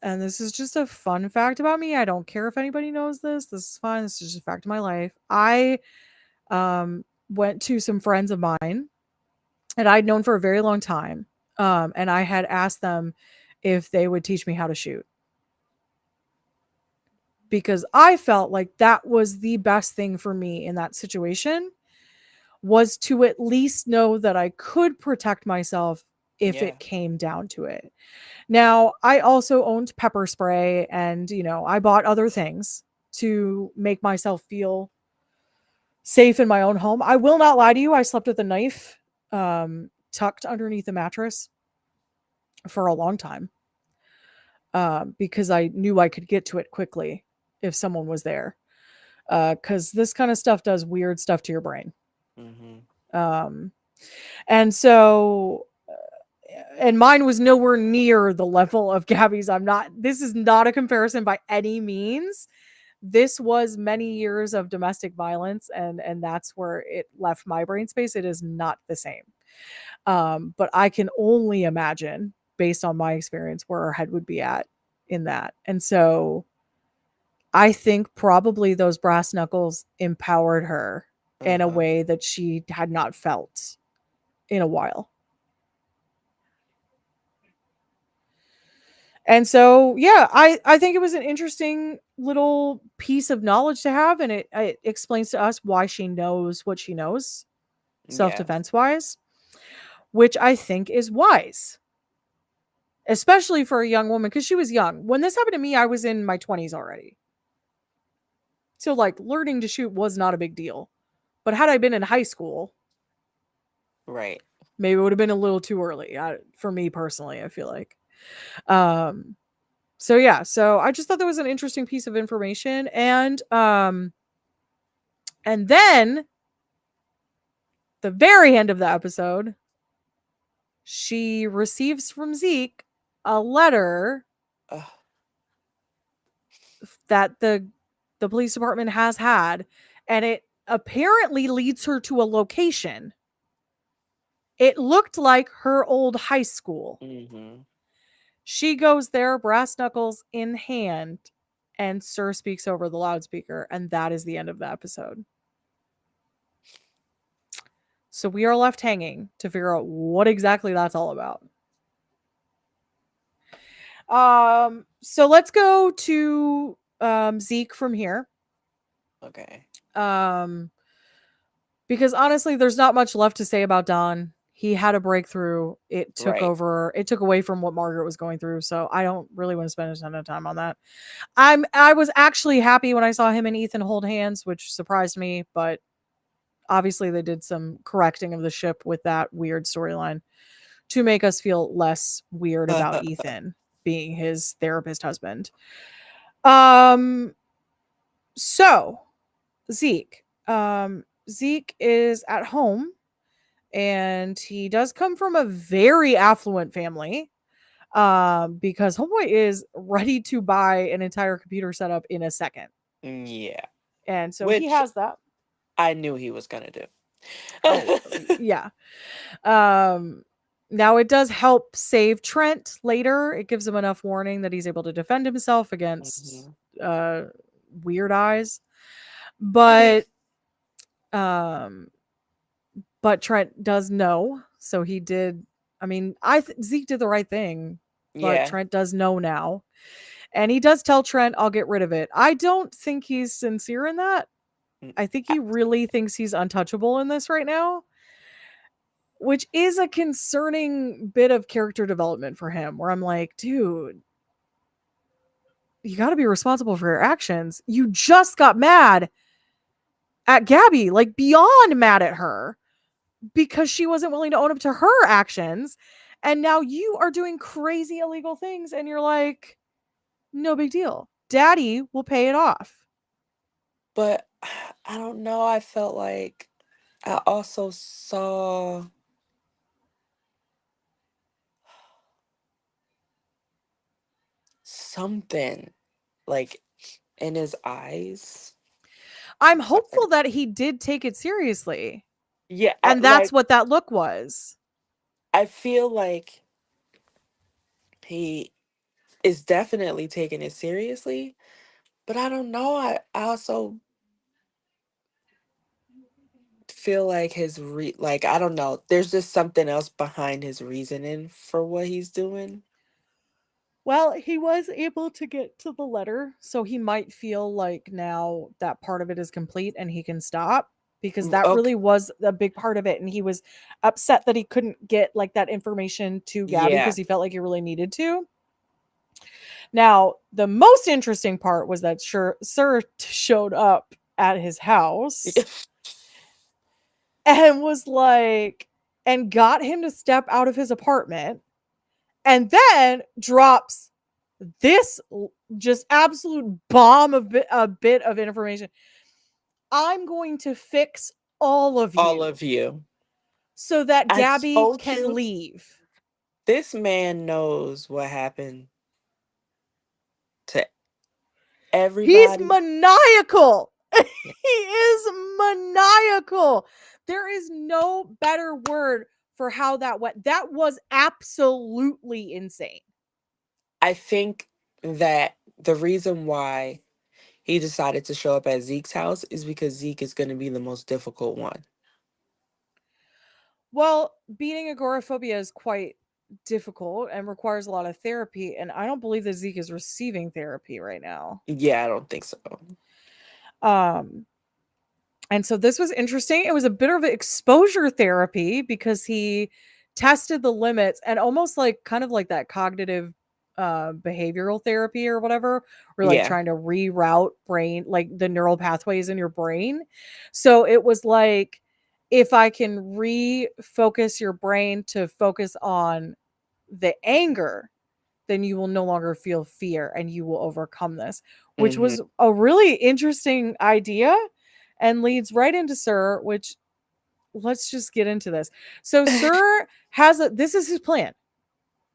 Speaker 4: and this is just a fun fact about me. I don't care if anybody knows this. This is fun. This is just a fact of my life. I went to some friends of mine and I'd known for a very long time. And I had asked them if they would teach me how to shoot. Because I felt like that was the best thing for me in that situation, was to at least know that I could protect myself if
Speaker 3: Yeah.
Speaker 4: it came down to it. Now, I also owned pepper spray and, I bought other things to make myself feel safe in my own home. I will not lie to you. I slept with a knife tucked underneath the mattress for a long time because I knew I could get to it quickly if someone was there. Because this kind of stuff does weird stuff to your brain.
Speaker 3: Mm-hmm.
Speaker 4: And so, and mine was nowhere near the level of Gabby's. This is not a comparison by any means. This was many years of domestic violence, and that's where it left my brain space. It is not the same. But I can only imagine, based on my experience, where her head would be at in that. And so I think probably those brass knuckles empowered her in a way that she had not felt in a while. And so, yeah, I think it was an interesting little piece of knowledge to have, and it explains to us why she knows what she knows, self-defense wise, which I think is wise, especially for a young woman, because she was young. When this happened to me, I was in my 20s already. So, like, learning to shoot was not a big deal. But had I been in high school,
Speaker 3: right,
Speaker 4: maybe it would have been a little too early for me personally, I feel like. So yeah, so I just thought that was an interesting piece of information. And then the very end of the episode, she receives from Zeke a letter that the police department has had, and it apparently leads her to a location. It looked like her old high school.
Speaker 3: Mm-hmm.
Speaker 4: She goes there, brass knuckles in hand, and Sir speaks over the loudspeaker, and that is the end of the episode. So we are left hanging to figure out what exactly that's all about. So let's go to Zeke from here.
Speaker 3: Okay.
Speaker 4: Um, because honestly, there's not much left to say about Don. He had a breakthrough. It took
Speaker 3: Right.
Speaker 4: over. It took away from what Margaret was going through. So I don't really want to spend a ton of time on that. I was actually happy when I saw him and Ethan hold hands, which surprised me, but obviously they did some correcting of the ship with that weird storyline to make us feel less weird about Ethan being his therapist husband. So Zeke. Zeke is at home and he does come from a very affluent family. Because Homeboy is ready to buy an entire computer setup in a second.
Speaker 3: Yeah.
Speaker 4: And so he
Speaker 3: Which
Speaker 4: has that.
Speaker 3: I knew he was gonna do.
Speaker 4: Oh, yeah. Now it does help save Trent later. It gives him enough warning that he's able to defend himself against
Speaker 3: Mhm.
Speaker 4: weird eyes. But but Trent does know. So he did. I mean, Zeke did the right thing, but
Speaker 3: Yeah.
Speaker 4: Trent does know now. And he does tell Trent, I'll get rid of it. I don't think he's sincere in that.
Speaker 3: Mm,
Speaker 4: I think he really thinks he's untouchable in this right now, which is a concerning bit of character development for him, where I'm like, dude, you got to be responsible for your actions. You just got mad at Gabby, like beyond mad at her because she wasn't willing to own up to her actions. And now you are doing crazy illegal things and you're like, no big deal. Daddy will pay it off.
Speaker 3: But I don't know. I felt like I also saw something like in his eyes.
Speaker 4: I'm
Speaker 3: Sorry.
Speaker 4: hopeful that he did take it seriously.
Speaker 3: Yeah,
Speaker 4: And that's what that look was.
Speaker 3: I feel like he is definitely taking it seriously, but I don't know. I also feel like like I don't know. There's just something else behind his reasoning for what he's doing.
Speaker 4: Well, he was able to get to the letter, so he might feel like now that part of it is complete and he can stop because that
Speaker 3: Okay.
Speaker 4: really was a big part of it. And he was upset that he couldn't get like that information to Gabby
Speaker 3: Yeah.
Speaker 4: because he felt like he really needed to. Now, the most interesting part was that Sir showed up at his house and was like, and got him to step out of his apartment and then drops this just absolute bomb of a bit of information. I'm going to fix all of
Speaker 3: All
Speaker 4: you
Speaker 3: of you.
Speaker 4: so that
Speaker 3: I
Speaker 4: Gabby
Speaker 3: told
Speaker 4: can
Speaker 3: you
Speaker 4: leave.
Speaker 3: this man knows what happened to
Speaker 4: He's
Speaker 3: everybody.
Speaker 4: maniacal. He is maniacal. There is no better word for how that went. That was absolutely insane.
Speaker 3: I think that the reason why he decided to show up at Zeke's house is because Zeke is going to be the most difficult one.
Speaker 4: Well, beating agoraphobia is quite difficult and requires a lot of therapy. And I don't believe that Zeke is receiving therapy right now.
Speaker 3: Yeah, I don't think so.
Speaker 4: Um, and so this was interesting. It was a bit of exposure therapy because he tested the limits and almost like kind of like that cognitive behavioral therapy or whatever. We're like
Speaker 3: Yeah.
Speaker 4: trying to reroute brain, like the neural pathways in your brain. So it was like, if I can refocus your brain to focus on the anger, then you will no longer feel fear and you will overcome this, which
Speaker 3: Hmm.
Speaker 4: was a really interesting idea and leads right into Sir, which let's just get into this. So Sir has this is his plan.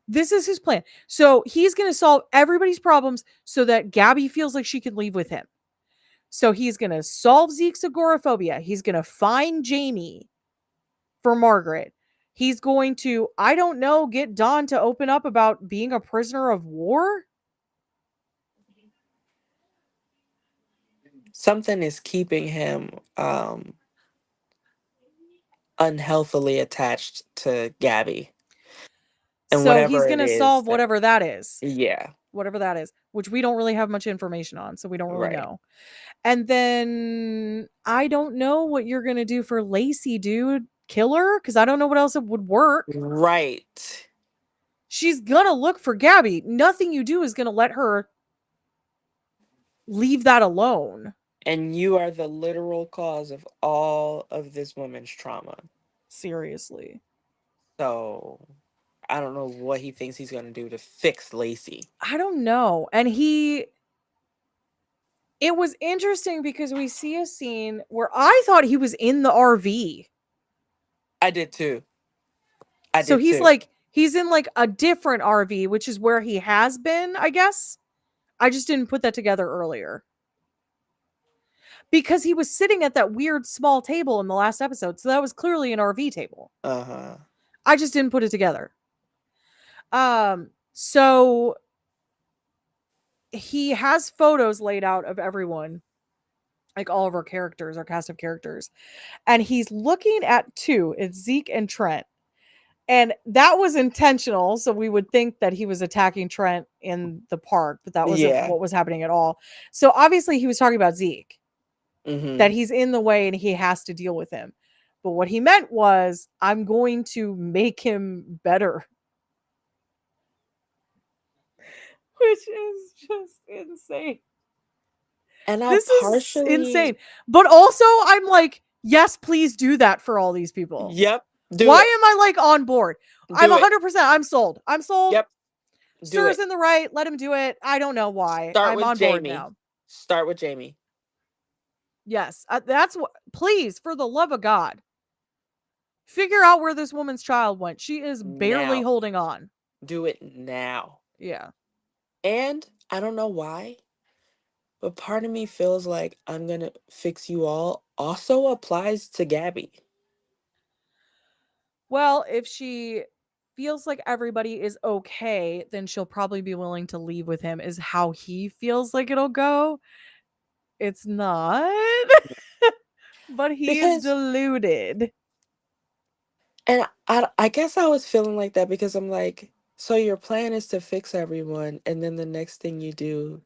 Speaker 4: This is his plan. So he's going to solve everybody's problems so that Gabby feels like she can leave with him. So he's going to solve Zeke's agoraphobia. He's going to find Jamie for Margaret. He's going to, I don't know, get Dawn to open up about being a prisoner of war.
Speaker 3: Something is keeping him unhealthily attached to Gabby. And
Speaker 4: So he's
Speaker 3: whatever
Speaker 4: going
Speaker 3: it
Speaker 4: to
Speaker 3: is
Speaker 4: solve
Speaker 3: that,
Speaker 4: whatever that is.
Speaker 3: yeah.
Speaker 4: whatever that is, which we don't really have much information on, so we don't really
Speaker 3: Right.
Speaker 4: know. And then I don't know what you're gonna do for Lacey, dude. Kill her? Because I don't know what else it would work.
Speaker 3: Right.
Speaker 4: She's gonna look for Gabby. Nothing you do is gonna let her leave that alone.
Speaker 3: And you are the literal cause of all of this woman's trauma.
Speaker 4: Seriously.
Speaker 3: So I don't know what he thinks he's going to do to fix Lacey.
Speaker 4: I don't know. And it was interesting because we see a scene where I thought he was in the RV.
Speaker 3: I did too.
Speaker 4: So he's in like a different RV, which is where he has been, I guess. I just didn't put that together earlier. Because he was sitting at that weird small table in the last episode. So that was clearly an RV table.
Speaker 3: Uh-huh.
Speaker 4: I just didn't put it together. So he has photos laid out of everyone, like all of our characters, our cast of characters. And he's looking at two. It's Zeke and Trent. And that was intentional. So we would think that he was attacking Trent in the park, but that wasn't what was happening at all. So obviously he was talking about Zeke, that he's in the way and he has to deal with him. But what he meant was, I'm going to make him better. Which is just insane.
Speaker 3: And
Speaker 4: this is insane. But also, I'm like, yes, please do that for all these people.
Speaker 3: Yep.
Speaker 4: Why am I like on board? I'm 100%. I'm sold.
Speaker 3: Yep.
Speaker 4: Sir's in the right. Let him do it. I don't know why. I'm on board now.
Speaker 3: Start with Jamie.
Speaker 4: Yes. That's what. Please, for the love of God, figure out where this woman's child went. She is barely holding on.
Speaker 3: Do it now.
Speaker 4: Yeah.
Speaker 3: And I don't know why, but part of me feels like I'm going to fix you all also applies to Gabby.
Speaker 4: Well, if she feels like everybody is okay, then she'll probably be willing to leave with him, is how he feels like it'll go. It's not. But he is deluded.
Speaker 3: And I guess I was feeling like that because I'm like, so your plan is to fix everyone, and then the next thing you do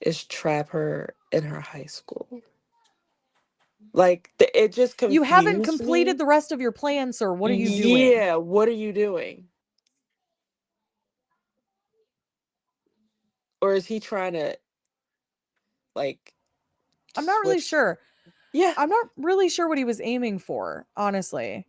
Speaker 3: is trap her in her high school. Like, it just confused
Speaker 4: You haven't
Speaker 3: me.
Speaker 4: completed the rest of your plan, sir. What are you doing?
Speaker 3: Yeah, what are you doing? Or is he trying to, like,
Speaker 4: I'm not really sure.
Speaker 3: Yeah.
Speaker 4: I'm not really sure what he was aiming for, honestly.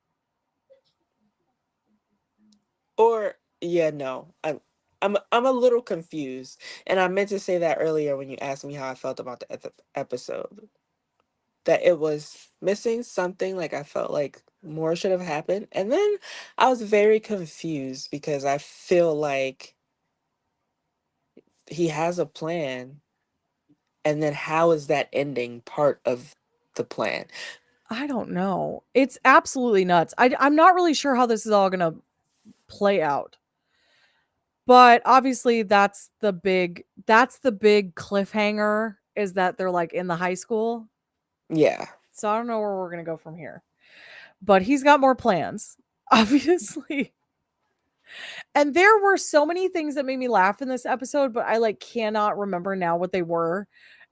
Speaker 3: Or, yeah, no. I'm a little confused. And I meant to say that earlier when you asked me how I felt about the episode. That it was missing something, like I felt like more should have happened. And then I was very confused because I feel like he has a plan. And then how is that ending part of the plan?
Speaker 4: I don't know. It's absolutely nuts. I'm not really sure how this is all going to play out. But obviously that's the big cliffhanger, is that they're like in the high school.
Speaker 3: Yeah.
Speaker 4: So I don't know where we're going to go from here. But he's got more plans, obviously. And there were so many things that made me laugh in this episode, but I like cannot remember now what they were,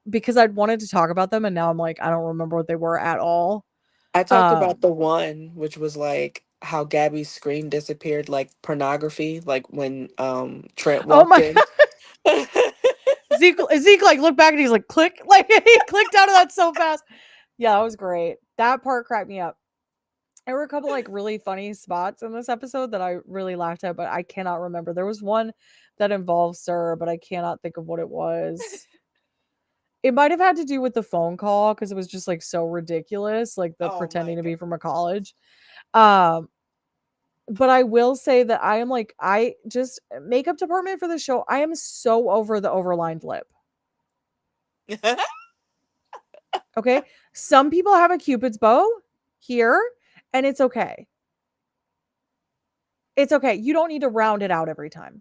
Speaker 4: because I'd wanted to talk about them and now I'm like, I don't remember what they were at all.
Speaker 3: I talked about the one, which was like how Gabby's screen disappeared, like pornography, like when Trent walked in.
Speaker 4: Zeke like looked back and he's like, click, like he clicked out of that so fast. Yeah, that was great. That part cracked me up. There were a couple like really funny spots in this episode that I really laughed at, but I cannot remember. There was one that involved Sir, but I cannot think of what it was. It might have had to do with the phone call because it was just like so ridiculous, like the pretending to be from a college. But I will say that I just makeup department for the show. I am so over the overlined lip. Okay. Some people have a Cupid's bow here, and it's okay. It's okay. You don't need to round it out every time.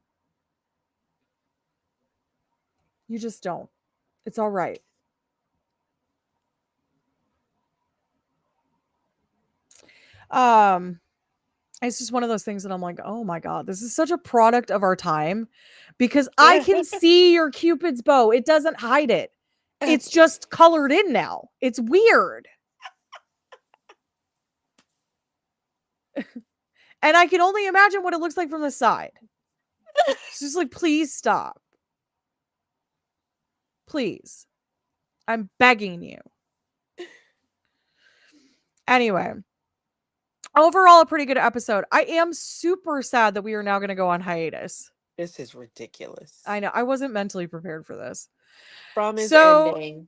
Speaker 4: You just don't. It's all right. It's just one of those things that I'm like, oh my God, this is such a product of our time because I can see your Cupid's bow. It doesn't hide it. It's just colored in now. It's weird. And I can only imagine what it looks like from the side. It's just like, please stop. Please. I'm begging you. Anyway, overall, a pretty good episode. I am super sad that we are now going to go on hiatus.
Speaker 3: This is ridiculous.
Speaker 4: I know. I wasn't mentally prepared for this.
Speaker 3: From is
Speaker 4: So-
Speaker 3: ending.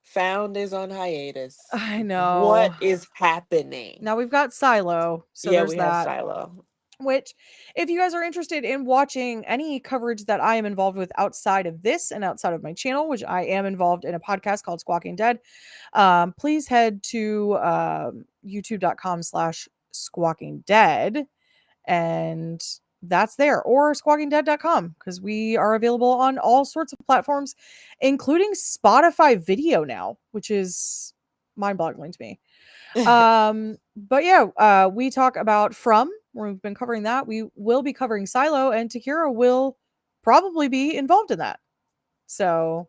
Speaker 3: Found is on hiatus.
Speaker 4: I know.
Speaker 3: What is happening?
Speaker 4: Now we've got Silo. So
Speaker 3: yeah,
Speaker 4: there's
Speaker 3: we
Speaker 4: that.
Speaker 3: have Silo.
Speaker 4: Which, if you guys are interested in watching any coverage that I am involved with outside of this and outside of my channel, which I am involved in a podcast called Squawking Dead, please head to youtube.com/Squawking Dead, and that's there, or squawkingdead.com, because we are available on all sorts of platforms, including Spotify video now, which is mind-boggling to me. But yeah, we talk about From. We've been covering that. We will be covering Silo, and Takira will probably be involved in that. So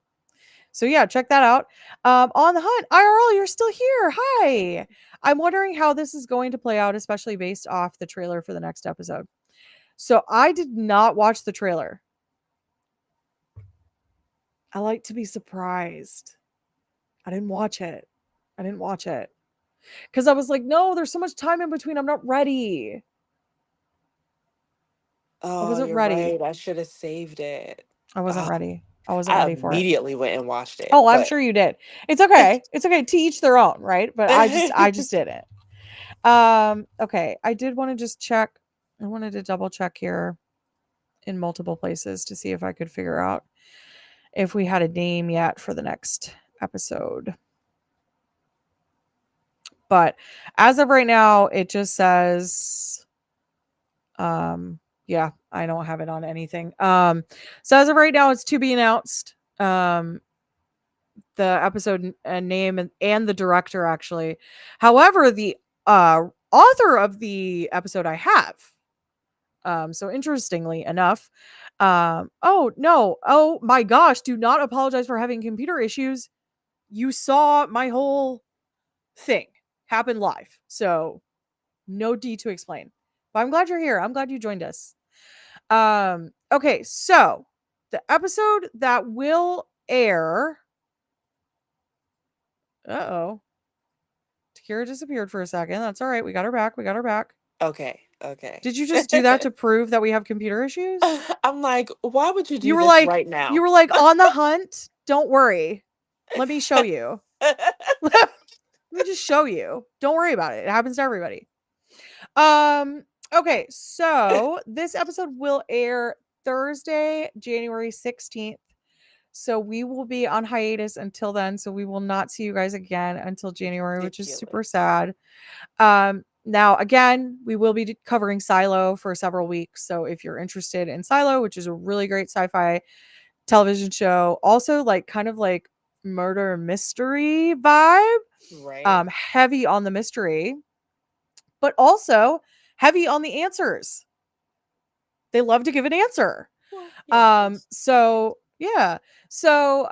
Speaker 4: yeah, check that out. On the Hunt, IRL, you're still here. Hi. I'm wondering how this is going to play out, especially based off the trailer for the next episode. So I did not watch the trailer. I like to be surprised. I didn't watch it. Because I was like, no, there's so much time in between. I'm not ready.
Speaker 3: Oh,
Speaker 4: wasn't
Speaker 3: you're
Speaker 4: ready.
Speaker 3: right. I should have saved it.
Speaker 4: I wasn't
Speaker 3: Oh,
Speaker 4: ready. I wasn't
Speaker 3: I
Speaker 4: ready for it.
Speaker 3: immediately went and watched it.
Speaker 4: Oh, I'm
Speaker 3: but-
Speaker 4: sure you did. It's okay. It's okay. To each their own, right? But I just didn't. Okay. I did want to just check. I wanted to double check here in multiple places to see if I could figure out if we had a name yet for the next episode. But as of right now, it just says, yeah, I don't have it on anything. So as of right now, it's to be announced. The episode name and the director, actually. However, the author of the episode I have. So interestingly enough, oh no, oh my gosh, do not apologize for having computer issues. You saw my whole thing happen live, so no D to explain. But I'm glad you're here. I'm glad you joined us. Okay, so the episode that will air. Uh-oh. Takira disappeared for a second. That's all right. We got her back.
Speaker 3: Okay.
Speaker 4: Did you just do that to prove that we have computer issues?
Speaker 3: I'm like, why would you do
Speaker 4: You were
Speaker 3: this
Speaker 4: like,
Speaker 3: right now?
Speaker 4: You were like, on the hunt. Don't worry. Let me show you. Let me just show you. Don't worry about it. It happens to everybody. Okay, so this episode will air Thursday, January 16th. So we will be on hiatus until then. So we will not see you guys again until January, which is super sad. Now, again, we will be covering Silo for several weeks. So if you're interested in Silo, which is a really great sci-fi television show, also like kind of like murder mystery vibe,
Speaker 3: right.
Speaker 4: heavy on the mystery, but also heavy on the answers. They love to give an answer.
Speaker 3: Well, yes.
Speaker 4: So yeah. So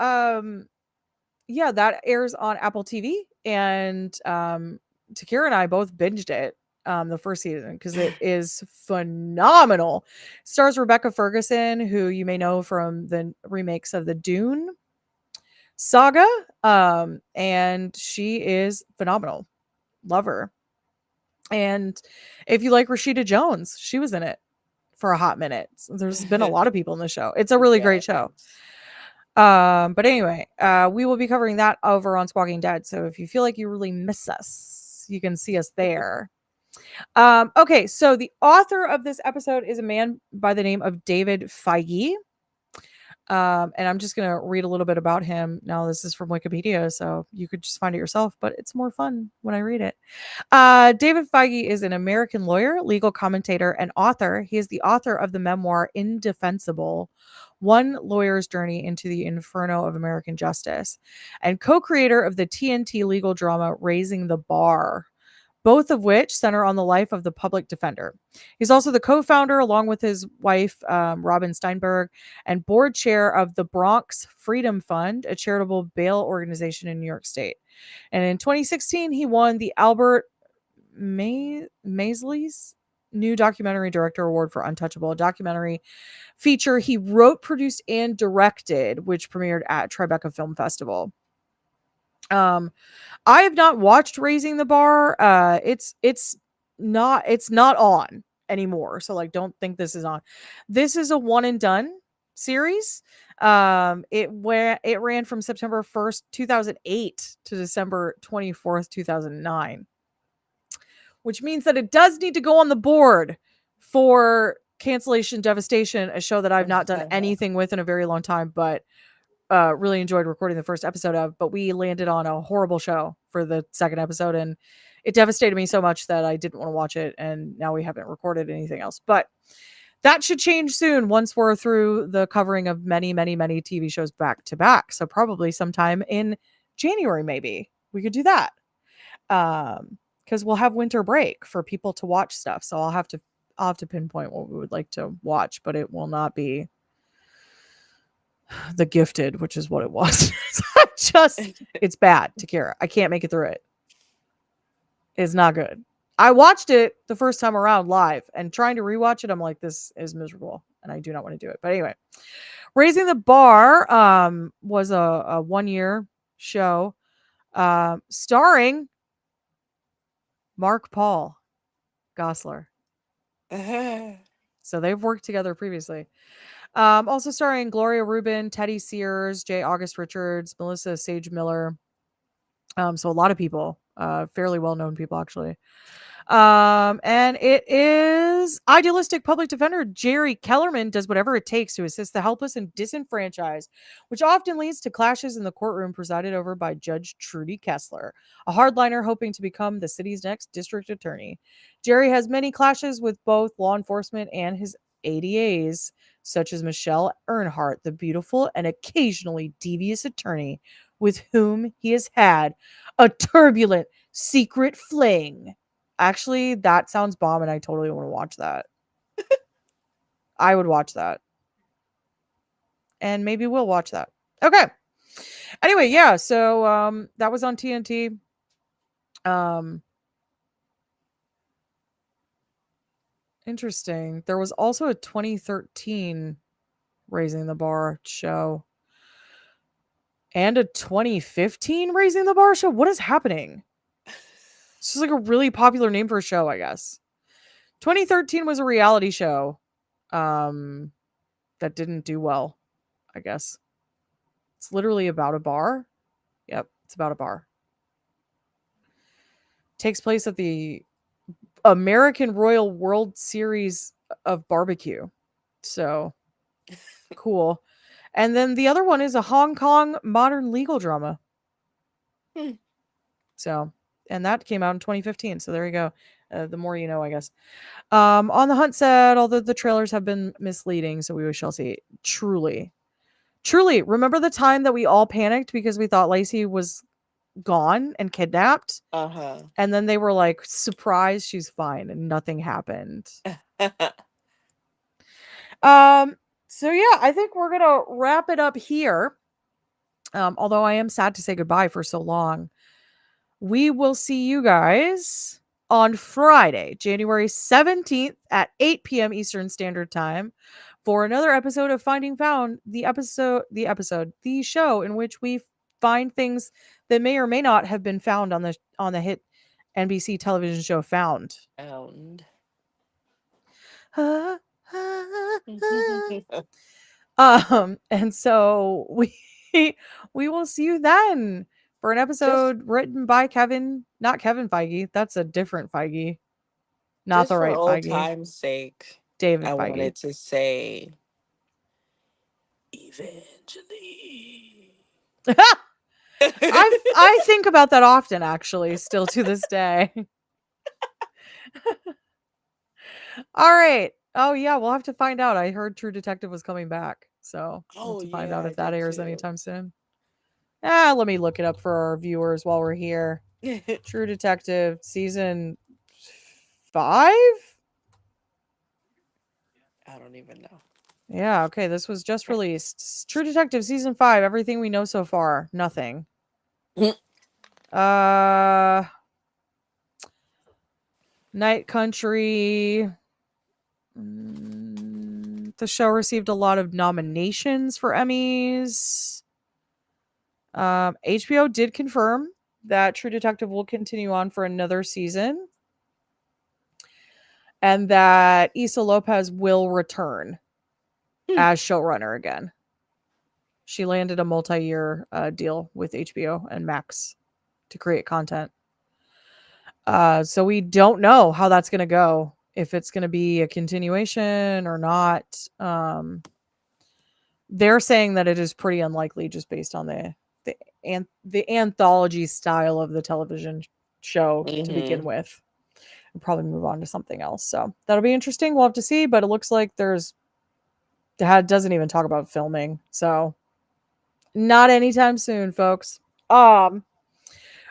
Speaker 4: yeah, that airs on Apple TV, and Takira and I both binged it the first season because it is phenomenal. Stars Rebecca Ferguson, who you may know from the remakes of the Dune saga, and she is phenomenal. Love her. And if you like Rashida Jones, she was in it for a hot minute. So there's been a lot of people in the show. It's a really great show. But anyway, we will be covering that over on Squawking Dead. So if you feel like you really miss us, you can see us there. Okay, so the author of this episode is a man by the name of David Feige. And I'm just going to read a little bit about him. Now, this is from Wikipedia, so you could just find it yourself, but it's more fun when I read it. David Feige is an American lawyer, legal commentator, and author. He is the author of the memoir Indefensible, One Lawyer's Journey into the Inferno of American Justice, and co-creator of the TNT legal drama Raising the Bar, both of which center on the life of the public defender. He's also the co-founder, along with his wife, Robin Steinberg, and board chair of the Bronx Freedom Fund, a charitable bail organization in New York State. And in 2016, he won the Albert Maysles New Documentary Director Award for Untouchable, a documentary feature he wrote, produced, and directed, which premiered at Tribeca Film Festival. I have not watched Raising the Bar. It's not on anymore. So like, don't think this is on. This is a one and done series. It ran from September 1st, 2008 to December 24th, 2009. Which means that it does need to go on the board for Cancellation Devastation, a show that I've not done anything with in a very long time, but really enjoyed recording the first episode of. But we landed on a horrible show for the second episode, and it devastated me so much that I didn't want to watch it, and now we haven't recorded anything else. But that should change soon once we're through the covering of many, many, many TV shows back to back. So probably sometime in January, maybe we could do that. Because we'll have winter break for people to watch stuff. So I'll have to pinpoint what we would like to watch, but it will not be The Gifted, which is what it was. It's bad, Takira. I can't make it through it. It's not good. I watched it the first time around live, and trying to rewatch it, I'm like, this is miserable, and I do not want to do it. But anyway, Raising the Bar was a 1-year show starring Mark Paul Gosselaar. So they've worked together previously. Also starring Gloria Rubin, Teddy Sears, J. August Richards, Melissa Sage Miller. So a lot of people, fairly well-known people, actually. And it is idealistic public defender Jerry Kellerman does whatever it takes to assist the helpless and disenfranchised, which often leads to clashes in the courtroom presided over by Judge Trudy Kessler, a hardliner hoping to become the city's next district attorney. Jerry has many clashes with both law enforcement and his ADAs, such as Michelle Earnhardt, the beautiful and occasionally devious attorney with whom he has had a turbulent secret fling. Actually, that sounds bomb, and I totally want to watch that. I would watch that. And maybe we'll watch that. Okay. Anyway, yeah, so that was on TNT. Interesting. There was also a 2013 Raising the Bar show. And a 2015 Raising the Bar show? What is happening? It's just like a really popular name for a show, I guess. 2013 was a reality show that didn't do well, I guess. It's literally about a bar. Yep, it's about a bar. Takes place at the American Royal World Series of Barbecue. So, cool. And then the other one is a Hong Kong modern legal drama. So, and that came out in 2015. So there you go. The more you know, I guess. On the Hunt said, although the trailers have been misleading, so we shall see. Truly. Remember the time that we all panicked because we thought Lacey was gone and kidnapped? And then they were like, surprise, she's fine, and nothing happened. So yeah, I think we're gonna wrap it up here. Although I am sad to say goodbye for so long. We will see you guys on Friday, January 17th at 8 p.m. Eastern Standard Time for another episode of Finding Found, the show in which we find things that may or may not have been found on the hit NBC television show Found. And so we will see you then for an episode written by not Kevin Feige. That's a different Feige. Not the right Feige.
Speaker 3: For old time's sake,
Speaker 4: David
Speaker 3: I
Speaker 4: Feige.
Speaker 3: wanted to say Evangeline.
Speaker 4: I think about that often, actually, still to this day. All right. Oh yeah, we'll have to find out. I heard True Detective was coming back, so we'll have to find out if that airs anytime soon. Let me look it up for our viewers while we're here. True Detective season 5.
Speaker 3: I don't even know.
Speaker 4: Yeah, okay, this was just released. True Detective season 5, everything we know so far, nothing. uh Night Country. The show received a lot of nominations for Emmys. HBO did confirm that True Detective will continue on for another season, and that Issa Lopez will return as showrunner again. She landed a multi-year deal with HBO and Max to create content. So we don't know how that's going to go, if it's going to be a continuation or not. They're saying that it is pretty unlikely, just based on the anthology style of the television show to begin with. We'll probably move on to something else. So that'll be interesting. We'll have to see. But it looks like doesn't even talk about filming. So not anytime soon, folks. All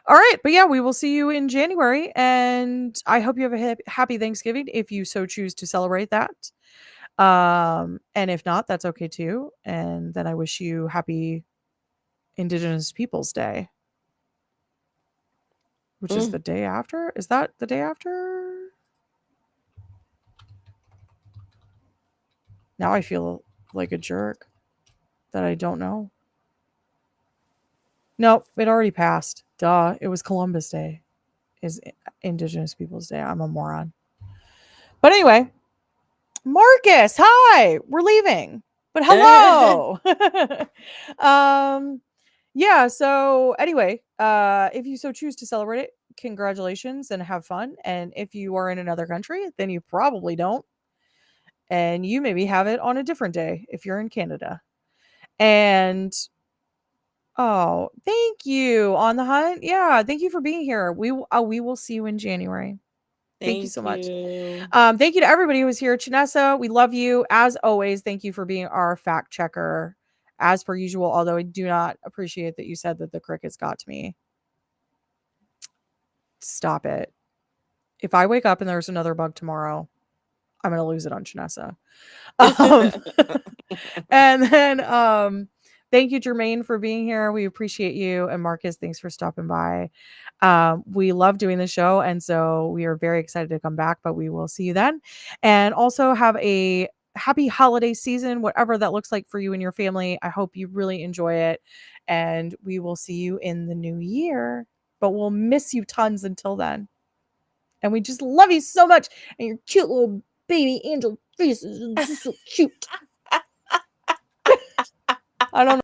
Speaker 4: right, but yeah, we will see you in January, and I hope you have a happy Thanksgiving if you so choose to celebrate that. And if not, that's okay too. And then I wish you happy Indigenous Peoples Day, which is the day after. Is that the day after? Now I feel like a jerk that I don't know. Nope, it already passed. Duh, it was Columbus Day. Is Indigenous Peoples Day. I'm a moron. But anyway, Marcus, hi. We're leaving. But hello. Yeah, so anyway, if you so choose to celebrate it, congratulations and have fun. And if you are in another country, then you probably don't. And you maybe have it on a different day if you're in Canada. And oh, thank you on the hunt. Yeah, thank you for being here. We will see you in January. Thank you so much. Thank you to everybody who was here. Chinessa, we love you. As always, thank you for being our fact checker, as per usual, although I do not appreciate that you said that the crickets got to me. Stop it. If I wake up and there's another bug tomorrow, I'm going to lose it on Chinessa. And then thank you, Jermaine, for being here. We appreciate you. And Marcus, thanks for stopping by. We love doing the show, and so we are very excited to come back, but we will see you then. And also have a happy holiday season, whatever that looks like for you and your family. I hope you really enjoy it, and we will see you in the new year, but we'll miss you tons until then. And we just love you so much, and your cute little baby angel faces are just so cute. I don't know.